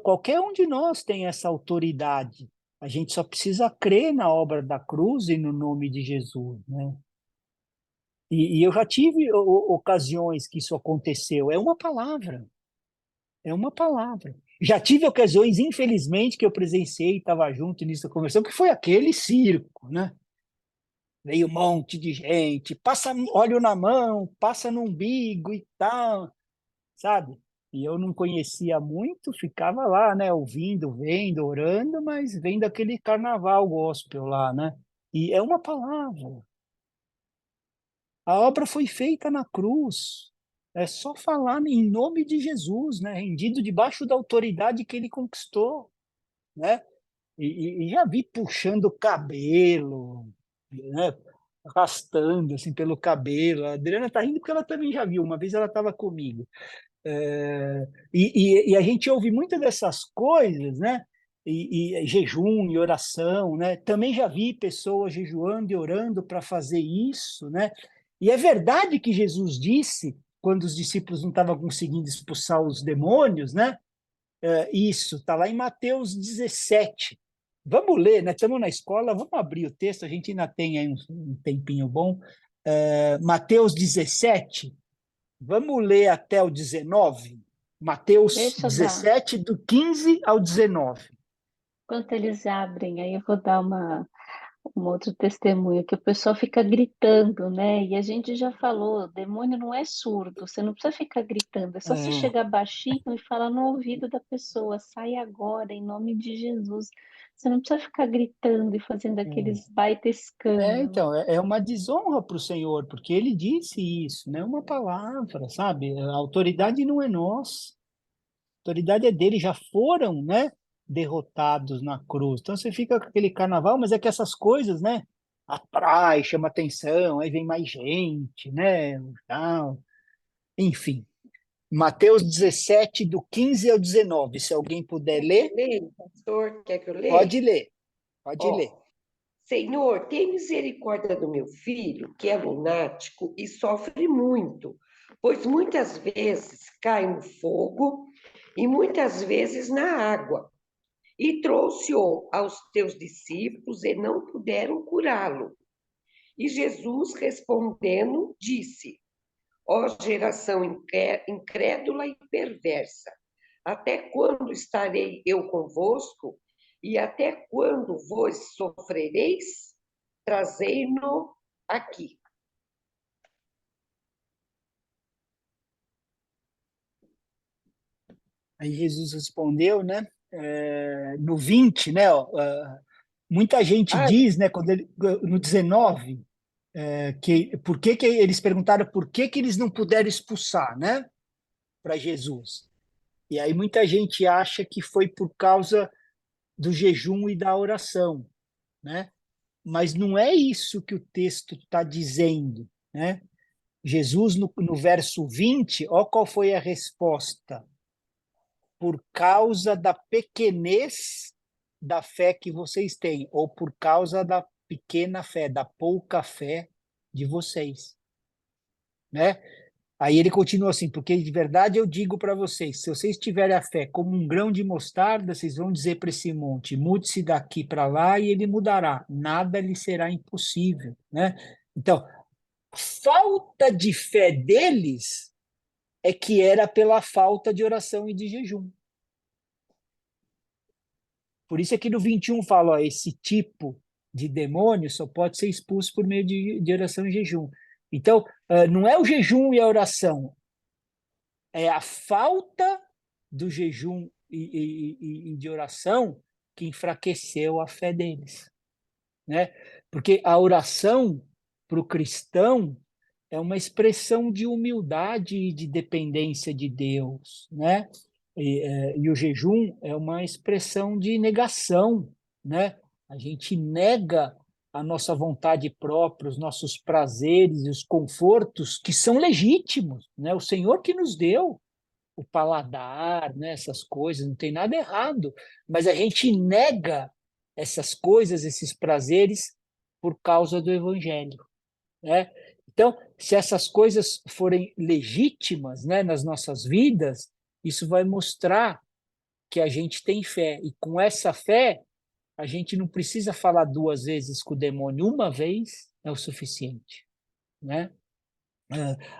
qualquer um de nós tem essa autoridade. A gente só precisa crer na obra da cruz e no nome de Jesus, né? E eu já tive ocasiões que isso aconteceu. É uma palavra. É uma palavra. Já tive ocasiões, infelizmente, que eu presenciei, estava junto nisso da conversão, que foi aquele circo, né? Veio um monte de gente, passa óleo na mão, passa no umbigo e tal, sabe? E eu não conhecia muito, ficava lá, né, ouvindo, vendo, orando, mas vendo aquele carnaval gospel lá, né? E é uma palavra. A obra foi feita na cruz. É só falar em nome de Jesus, né? Rendido debaixo da autoridade que ele conquistou, né? E já vi puxando o cabelo, né? Arrastando assim pelo cabelo. A Adriana está rindo porque ela também já viu. Uma vez ela estava comigo. E a gente ouve muitas dessas coisas, né? E jejum e oração, né? Também já vi pessoas jejuando e orando para fazer isso, né? E é verdade que Jesus disse, quando os discípulos não estavam conseguindo expulsar os demônios, né? Isso, está lá em Mateus 17. Vamos ler, né? Estamos na escola, vamos abrir o texto, a gente ainda tem aí um tempinho bom. Mateus 17, vamos ler até o 19? Mateus Deixa eu dar. 17, do 15 ao 19. Enquanto eles abrem, aí eu vou dar um outro testemunho, que o pessoal fica gritando, né? E a gente já falou, demônio não é surdo, você não precisa ficar gritando, é só você É, chegar baixinho e falar no ouvido da pessoa, sai agora, em nome de Jesus. Você não precisa ficar gritando e fazendo aqueles baita escândalo. então, é uma desonra para o Senhor, porque ele disse isso, né? Uma palavra, sabe? A autoridade não é nossa, a autoridade é dele, já foram, né? Derrotados na cruz. Então você fica com aquele carnaval, mas é que essas coisas, né? Atrai, chama atenção, aí vem mais gente, né? Tal. Enfim, Mateus 17, do 15 ao 19. Se alguém puder ler, Leia, pastor, quer que eu leia? pode ler, pode ler. Ó, Senhor, tem misericórdia do meu filho, que é lunático e sofre muito, pois muitas vezes cai no fogo e muitas vezes na água. E trouxe-o aos teus discípulos e não puderam curá-lo. E Jesus, respondendo, disse: Ó geração incrédula e perversa, até quando estarei eu convosco? E até quando vos sofrereis? Trazei-no aqui. Aí Jesus respondeu, né? No 20, né? Muita gente Ah, diz, né? No 19, que eles perguntaram por que eles não puderam expulsar, né? Para Jesus. E aí muita gente acha que foi por causa do jejum e da oração, né? Mas não é isso que o texto está dizendo, né? Jesus, no verso 20, olha qual foi a resposta. Por causa da pequenez da fé que vocês têm, ou por causa da pequena fé, da pouca fé de vocês, né? Aí ele continua assim, porque de verdade eu digo para vocês, se vocês tiverem a fé como um grão de mostarda, vocês vão dizer para esse monte, mude-se daqui para lá e ele mudará, nada lhe será impossível, né? Então, falta de fé deles é que era pela falta de oração e de jejum. Por isso aqui no 21 fala, ó, esse tipo de demônio só pode ser expulso por meio de oração e jejum. Então, não é o jejum e a oração, é a falta do jejum e de oração que enfraqueceu a fé deles, né? Porque a oração para o cristão é uma expressão de humildade e de dependência de Deus, né? E o jejum é uma expressão de negação, né? A gente nega a nossa vontade própria, os nossos prazeres e os confortos que são legítimos, né? O Senhor que nos deu o paladar, né? Essas coisas, não tem nada errado, mas a gente nega essas coisas, esses prazeres, por causa do Evangelho, né? Então, se essas coisas forem legítimas, né, nas nossas vidas, isso vai mostrar que a gente tem fé. E com essa fé, a gente não precisa falar duas vezes com o demônio, uma vez é o suficiente, né?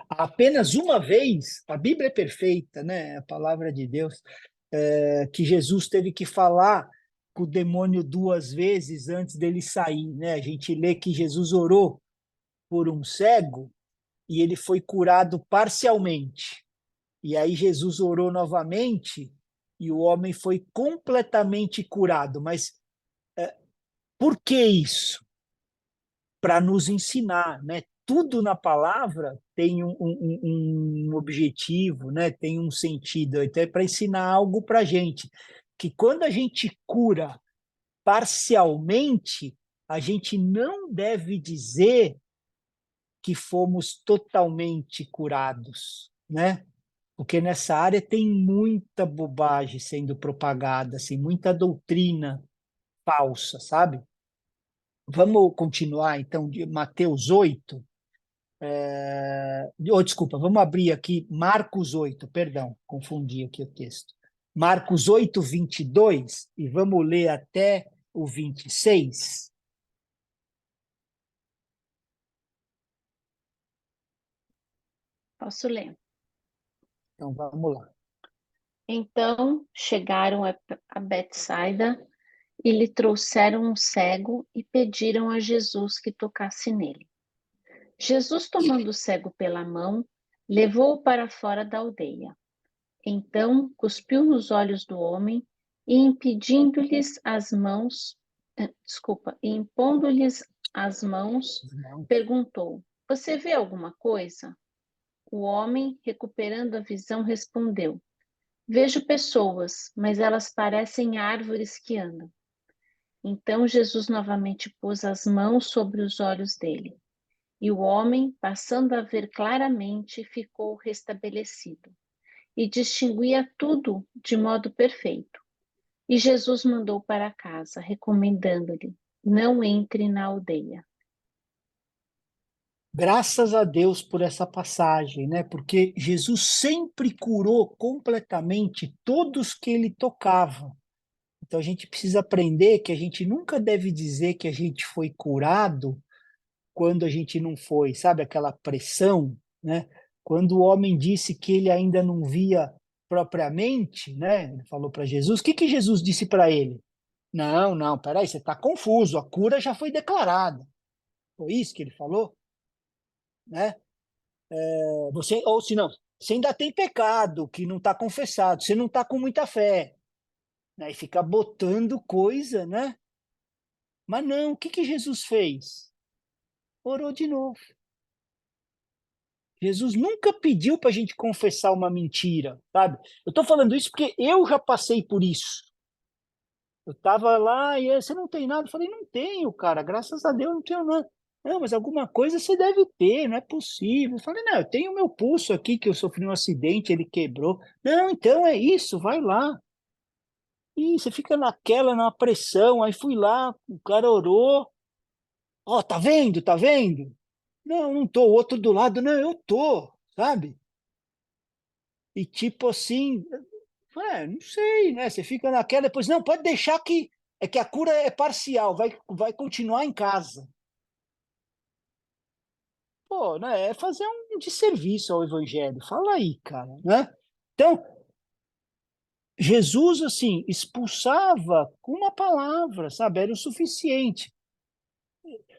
Apenas uma vez, a Bíblia é perfeita, né? A palavra de Deus, que Jesus teve que falar com o demônio duas vezes antes dele sair, né? A gente lê que Jesus orou por um cego e ele foi curado parcialmente. E aí Jesus orou novamente e o homem foi completamente curado. Mas por que isso? para nos ensinar, né? Tudo na palavra tem um objetivo, né? Tem um sentido, então é para ensinar algo para a gente, que quando a gente cura parcialmente, a gente não deve dizer que fomos totalmente curados, né? Porque nessa área tem muita bobagem sendo propagada, assim, muita doutrina falsa, sabe? Vamos continuar, então, de Mateus 8. Desculpa, vamos abrir aqui Marcos 8, perdão, confundi aqui o texto. Marcos 8, 22, e vamos ler até o 26. Posso ler. Então, vamos lá. Então chegaram a Betsaida e lhe trouxeram um cego e pediram a Jesus que tocasse nele. Jesus, tomando o cego pela mão, levou-o para fora da aldeia. Então cuspiu nos olhos do homem e impondo-lhes as mãos, Não. perguntou: Você vê alguma coisa? O homem, recuperando a visão, respondeu: Vejo pessoas, mas elas parecem árvores que andam. Então Jesus novamente pôs as mãos sobre os olhos dele. E o homem, passando a ver claramente, ficou restabelecido e distinguia tudo de modo perfeito. E Jesus mandou para casa, recomendando-lhe: não entre na aldeia. Graças a Deus por essa passagem, né? Porque Jesus sempre curou completamente todos que ele tocava. Então a gente precisa aprender que a gente nunca deve dizer que a gente foi curado quando a gente não foi, sabe? Aquela pressão, né? Quando o homem disse que ele ainda não via propriamente, né? Ele falou para Jesus, o que que Jesus disse para ele? Não, não, peraí, você está confuso, a cura já foi declarada. Foi isso que ele falou, né? Você, ou se não, você ainda tem pecado que não está confessado, você não está com muita fé, né? E fica botando coisa, né? Mas não, o que que Jesus fez? Orou de novo. Jesus nunca pediu para a gente confessar uma mentira, sabe? Eu estou falando isso porque eu já passei por isso. Eu estava lá e você não tem nada? Eu falei, não tenho, cara, graças a Deus não tenho nada. Não, mas alguma coisa você deve ter, não é possível. Eu falei, não, eu tenho o meu pulso aqui, que eu sofri um acidente, ele quebrou. Não, então é isso, vai lá. E você fica naquela, na pressão, aí fui lá, o cara orou. Ó, tá vendo, tá vendo? Não, não tô, o outro do lado, não, eu tô, sabe? E tipo assim, não sei, né? Você fica naquela, depois, não, pode deixar que é que a cura é parcial, vai continuar em casa. Pô, né? É fazer um desserviço ao evangelho. Fala aí, cara, né? Então, Jesus, assim, expulsava com uma palavra, sabe? Era o suficiente.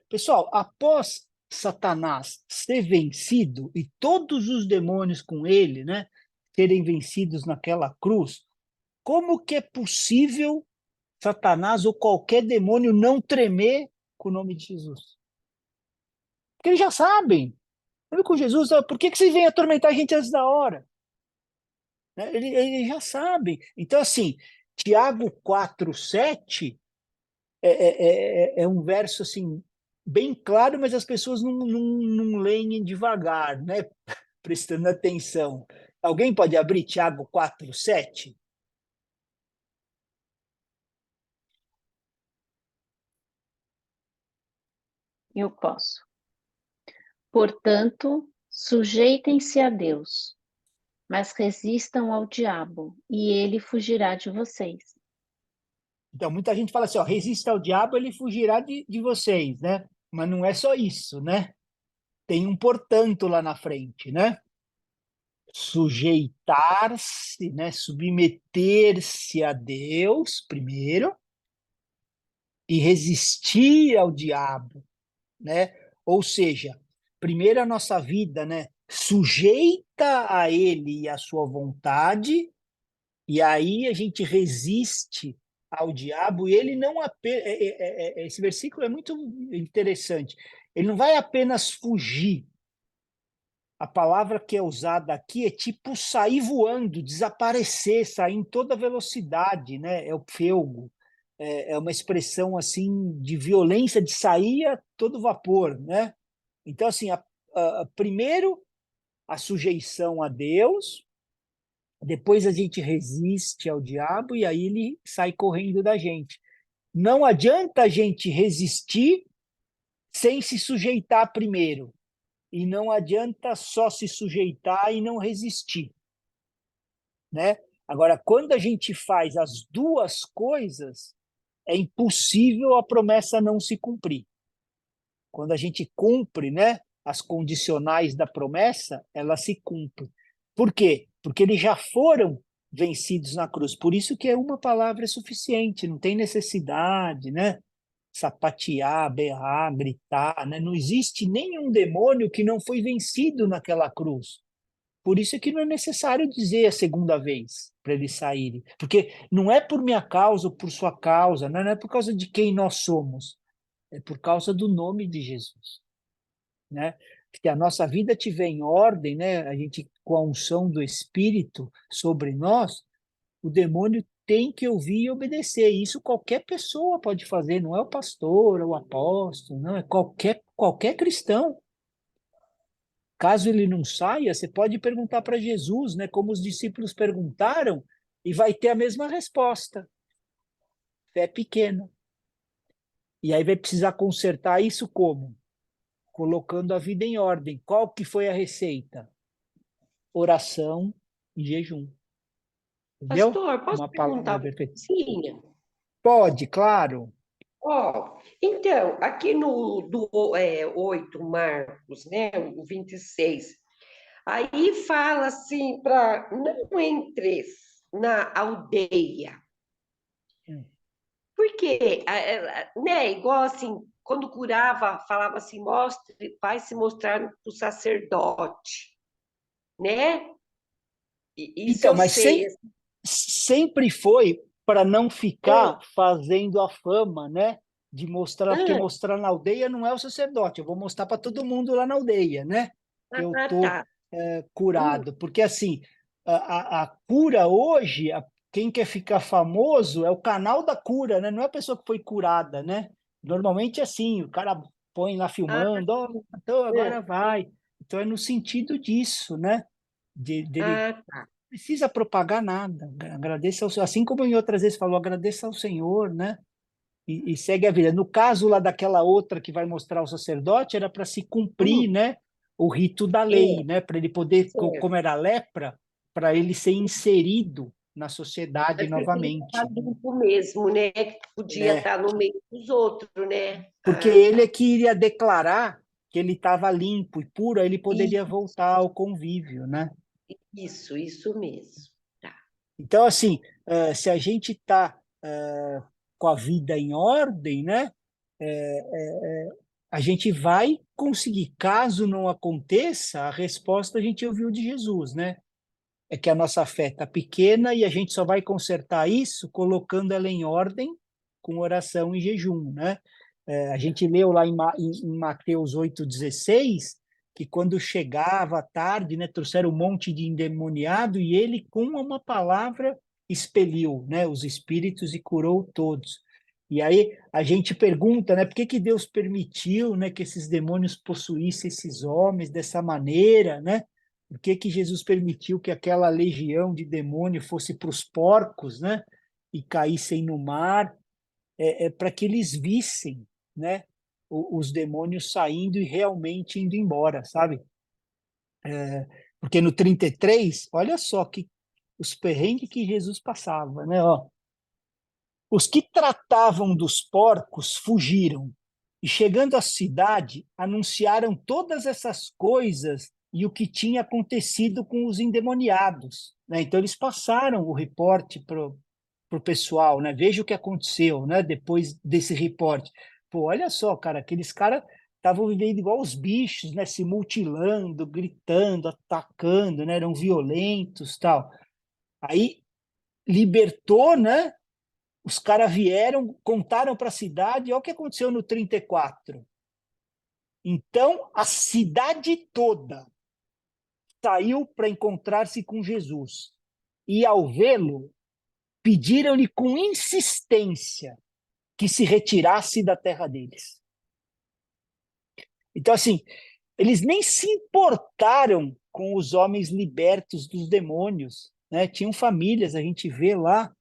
Pessoal, após Satanás ser vencido e todos os demônios com ele, né, serem vencidos naquela cruz, como que é possível Satanás ou qualquer demônio não tremer com o nome de Jesus? Porque eles já sabem. Com Jesus, por que vocês vêm atormentar a gente antes da hora? Né? Eles já sabem. Então, assim, Tiago 4:7 é um verso assim, bem claro, mas as pessoas não leem devagar, né? Prestando atenção. Alguém pode abrir Tiago 4:7? Eu posso. Portanto, sujeitem-se a Deus, mas resistam ao diabo, e ele fugirá de vocês. Então, muita gente fala assim, ó, resista ao diabo, ele fugirá de vocês, né? Mas não é só isso, né? Tem um portanto lá na frente, né? Sujeitar-se, né? Submeter-se a Deus primeiro e resistir ao diabo, né? Ou seja, primeiro a nossa vida, né? Sujeita a ele e a sua vontade, e aí a gente resiste ao diabo, e ele não apenas. Esse versículo é muito interessante. Ele não vai apenas fugir. A palavra que é usada aqui é tipo sair voando, desaparecer, sair em toda velocidade, né? É o pfeugo. É uma expressão assim de violência, de sair a todo vapor, né? Então, assim, primeiro a sujeição a Deus, depois a gente resiste ao diabo e aí ele sai correndo da gente. Não adianta a gente resistir sem se sujeitar primeiro. E não adianta só se sujeitar e não resistir, né? Agora, quando a gente faz as duas coisas, é impossível a promessa não se cumprir. Quando a gente cumpre, né, as condicionais da promessa, ela se cumpre. Por quê? Porque eles já foram vencidos na cruz. Por isso que uma palavra é suficiente, não tem necessidade, né? Sapatear, berrar, gritar, né? Não existe nenhum demônio que não foi vencido naquela cruz. Por isso é que não é necessário dizer a segunda vez para eles saírem. Porque não é por minha causa ou por sua causa, né? Não é por causa de quem nós somos, é por causa do nome de Jesus, né? Se a nossa vida tiver em ordem, né? A gente com a unção do Espírito sobre nós, o demônio tem que ouvir e obedecer. Isso qualquer pessoa pode fazer, não é o pastor, é o apóstolo, não, é qualquer cristão. Caso ele não saia, você pode perguntar para Jesus, né, como os discípulos perguntaram, e vai ter a mesma resposta. Fé pequena. E aí vai precisar consertar isso como? Colocando a vida em ordem. Qual que foi a receita? Oração e jejum. Entendeu? Pastor, posso Uma palavra perguntar uma perfeita. coisinha? Pode, claro. Ó, então, aqui no 8, Marcos, né, o 26, aí fala assim, para não entres na aldeia. Porque, né, igual assim, quando curava, falava assim, mostre, vai se mostrar para o sacerdote, né? Isso Então, eu mas sei. sempre foi para não Ah, ficar fazendo a fama, né? De mostrar, porque ah, mostrar na aldeia não é o sacerdote, eu vou mostrar para todo mundo lá na aldeia, né? Que eu tô tá. Hum, curado. Porque assim, a cura hoje, quem quer ficar famoso é o canal da cura, né? Não é a pessoa que foi curada, né? Normalmente é assim, o cara põe lá ah, filmando, ó, então ah, agora vai. Então é no sentido disso, né? Dele tá. precisa propagar nada. Agradeça ao Senhor. Assim como em outras vezes falou, agradeça ao Senhor, né? E segue a vida. No caso lá daquela outra que vai mostrar o sacerdote, era para se cumprir, Hum, né? O rito da lei, é, né? Para ele poder, como certo. era lepra, para ele ser inserido na sociedade Mas porque ele novamente. estava limpo mesmo, né? Que podia É, estar no meio dos outros, né? porque Ah, ele tá. é que iria declarar que ele estava limpo e puro, aí ele poderia Isso, voltar ao convívio, né? isso mesmo. Tá. Então, assim, se a gente está com a vida em ordem, né? A gente vai conseguir. Caso não aconteça, a resposta a gente ouviu de Jesus, né? É que a nossa fé está pequena e a gente só vai consertar isso colocando ela em ordem com oração e jejum, né? A gente leu lá em Mateus 8,16, que quando chegava à tarde, né, trouxeram um monte de endemoniado e ele, com uma palavra, expeliu, né, os espíritos e curou todos. E aí a gente pergunta, né, por que Deus permitiu, né, que esses demônios possuíssem esses homens dessa maneira, né? Por que Jesus permitiu que aquela legião de demônio fosse para os porcos, né? E caíssem no mar? Para que eles vissem, né? Os demônios saindo e realmente indo embora, sabe? Porque no 33, olha só que os perrengues que Jesus passava, né? Ó, os que tratavam dos porcos fugiram e, chegando à cidade, anunciaram todas essas coisas e o que tinha acontecido com os endemoniados, né? Então, eles passaram o reporte para o pessoal, né? Veja o que aconteceu, né? Depois desse reporte. Pô, olha só, cara, aqueles caras estavam vivendo igual os bichos, né? Se mutilando, gritando, atacando, né? Eram violentos, tal. Aí libertou, né? Os caras vieram, contaram para a cidade, olha o que aconteceu no 34. Então, a cidade toda saiu para encontrar-se com Jesus. E, ao vê-lo, pediram-lhe com insistência que se retirasse da terra deles. Então, assim, eles nem se importaram com os homens libertos dos demônios, né? Tinham famílias, a gente vê lá.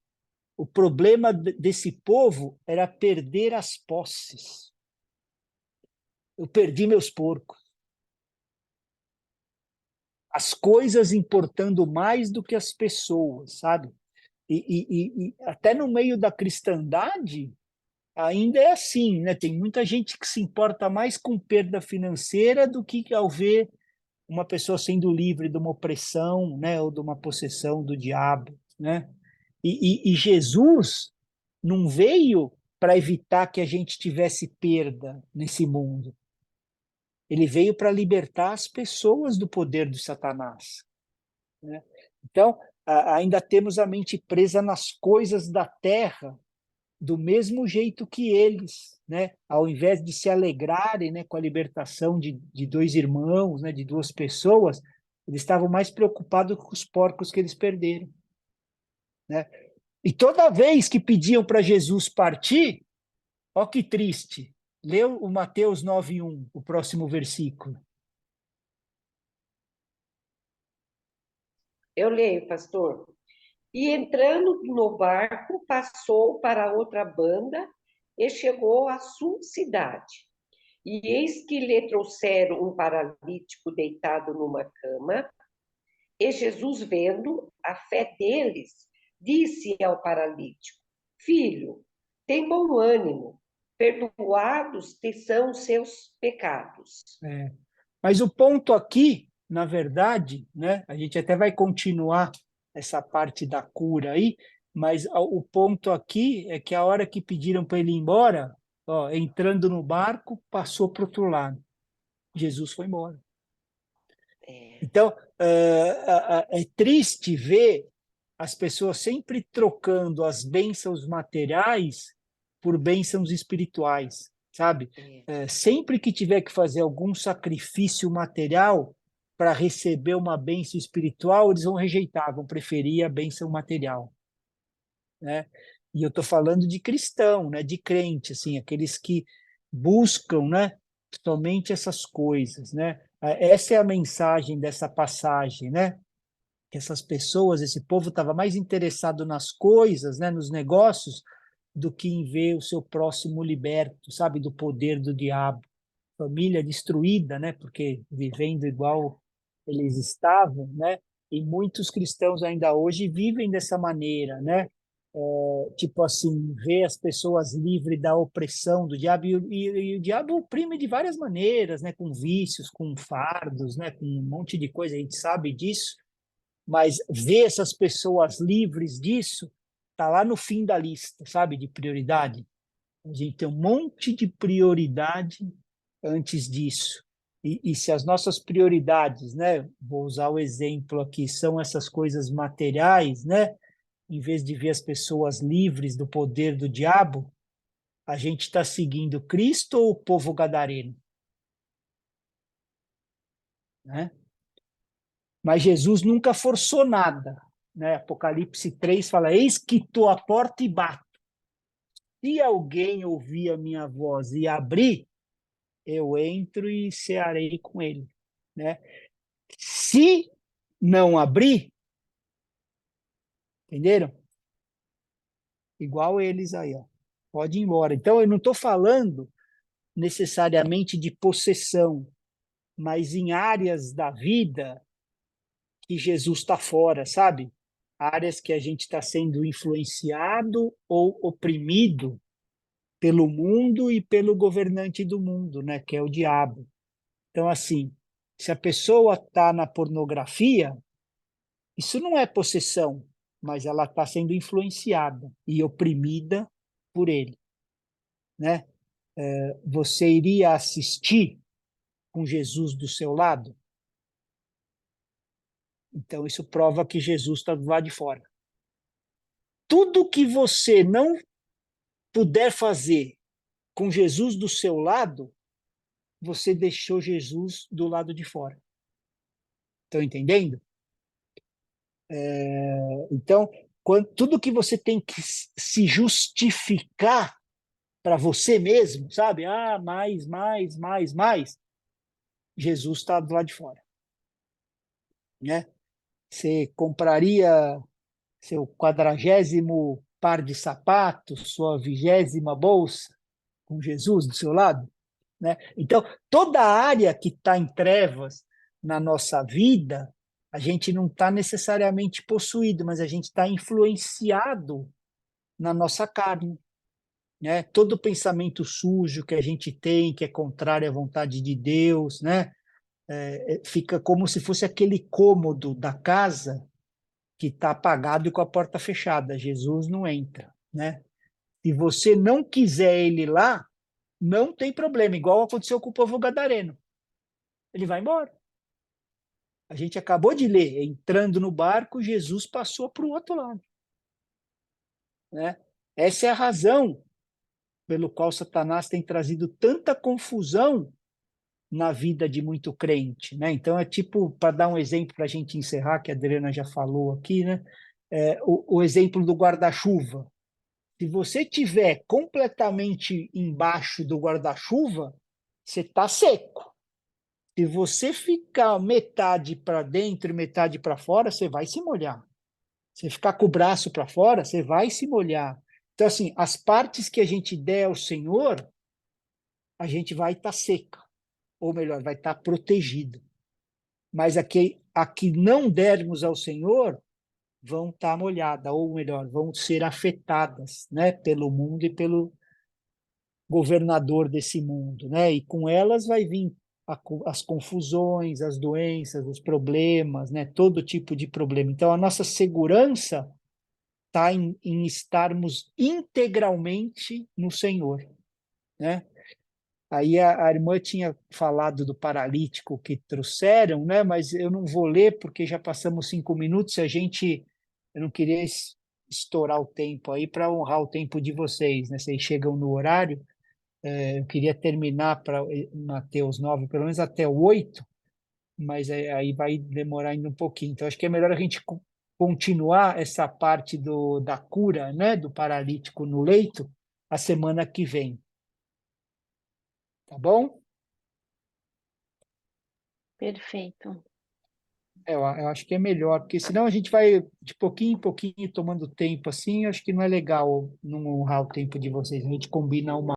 O problema desse povo era perder as posses. Eu perdi meus porcos. As coisas importando mais do que as pessoas, sabe? E até no meio da cristandade, ainda é assim, né? Tem muita gente que se importa mais com perda financeira do que ao ver uma pessoa sendo livre de uma opressão, né? Ou de uma possessão do diabo, né? E Jesus não veio para evitar que a gente tivesse perda nesse mundo. Ele veio para libertar as pessoas do poder de Satanás, né? Então, ainda temos a mente presa nas coisas da terra, do mesmo jeito que eles, né? Ao invés de se alegrarem, né, com a libertação de dois irmãos, né, de duas pessoas, eles estavam mais preocupados com os porcos que eles perderam, né? E toda vez que pediam para Jesus partir, ó que triste. Leu o Mateus 9:1, o próximo versículo. Eu leio, pastor. E entrando no barco, passou para outra banda e chegou à sua cidade. E eis que lhe trouxeram um paralítico deitado numa cama. E Jesus, vendo a fé deles, disse ao paralítico: Filho, tem bom ânimo, perdoados te são os seus pecados. Mas o ponto aqui, na verdade, né, a gente até vai continuar essa parte da cura aí, mas o ponto aqui é que a hora que pediram para ele ir embora, ó, entrando no barco, passou para o outro lado. Jesus foi embora. Então, é triste ver as pessoas sempre trocando as bênçãos materiais por bênçãos espirituais, sabe? Sempre que tiver que fazer algum sacrifício material para receber uma bênção espiritual, eles vão rejeitar, vão preferir a bênção material, né? E eu estou falando de cristão, né? De crente, assim, aqueles que buscam, né, somente essas coisas, né? Essa é a mensagem dessa passagem, né? Que essas pessoas, esse povo estava mais interessado nas coisas, né, nos negócios, do que em ver o seu próximo liberto, sabe, do poder do diabo. Família destruída, né, porque vivendo igual eles estavam, né? E muitos cristãos ainda hoje vivem dessa maneira, né? Tipo assim, ver as pessoas livres da opressão do diabo, e o diabo oprime de várias maneiras, né? Com vícios, com fardos, né? Com um monte de coisa, a gente sabe disso, mas ver essas pessoas livres disso está lá no fim da lista, sabe, de prioridade. A gente tem um monte de prioridade antes disso. E se as nossas prioridades, né, vou usar o exemplo aqui, são essas coisas materiais, né, em vez de ver as pessoas livres do poder do diabo, a gente está seguindo Cristo ou o povo gadareno? Né? Mas Jesus nunca forçou nada, né? Apocalipse 3 fala: Eis que estou à porta e bato. Se alguém ouvir a minha voz e abrir, eu entro e cearei com ele, né? Se não abrir, entenderam? Igual eles aí, ó. Pode ir embora. Então, eu não estou falando necessariamente de possessão, mas em áreas da vida que Jesus está fora, sabe? Áreas que a gente está sendo influenciado ou oprimido pelo mundo e pelo governante do mundo, né? Que é o diabo. Então, assim, se a pessoa está na pornografia, isso não é possessão, mas ela está sendo influenciada e oprimida por ele, né? Você iria assistir com Jesus do seu lado? Então, isso prova que Jesus está do lado de fora. Tudo que você não puder fazer com Jesus do seu lado, você deixou Jesus do lado de fora. Estão entendendo? Então, tudo que você tem que se justificar para você mesmo, sabe? Ah, mais. Jesus está do lado de fora. Né? Você compraria seu 40º par de sapatos, sua 20ª bolsa, com Jesus do seu lado? Né? Então, toda área que está em trevas na nossa vida, a gente não está necessariamente possuído, mas a gente está influenciado na nossa carne. Né? Todo pensamento sujo que a gente tem, que é contrário à vontade de Deus, né? Fica como se fosse aquele cômodo da casa que está apagado e com a porta fechada. Jesus não entra. Né? Se você não quiser ele lá, não tem problema, igual aconteceu com o povo gadareno. Ele vai embora. A gente acabou de ler, entrando no barco, Jesus passou para o outro lado. Né? Essa é a razão pelo qual Satanás tem trazido tanta confusão na vida de muito crente. Né? Então, é tipo, para dar um exemplo para a gente encerrar, que a Adriana já falou aqui, né? O exemplo do guarda-chuva. Se você estiver completamente embaixo do guarda-chuva, você está seco. Se você ficar metade para dentro e metade para fora, você vai se molhar. Se ficar com o braço para fora, você vai se molhar. Então, assim, as partes que a gente der ao Senhor, a gente vai estar seca. Ou melhor, vai estar protegido. Mas a que não dermos ao Senhor, vão estar molhadas, ou melhor, vão ser afetadas, né, pelo mundo e pelo governador desse mundo, né? E com elas vai vir as confusões, as doenças, os problemas, né? Todo tipo de problema. Então, a nossa segurança está em estarmos integralmente no Senhor, né? Aí a irmã tinha falado do paralítico que trouxeram, né? Mas eu não vou ler porque já passamos 5 minutos. Eu não queria estourar o tempo aí para honrar o tempo de vocês, né? Vocês chegam no horário. Eu queria terminar para Mateus 9, pelo menos até o 8, mas aí vai demorar ainda um pouquinho. Então, acho que é melhor a gente continuar essa parte da cura, né? Do paralítico no leito, a semana que vem. Tá bom? Perfeito. Eu acho que é melhor, porque senão a gente vai de pouquinho em pouquinho tomando tempo assim, acho que não é legal não honrar o tempo de vocês. A gente combina uma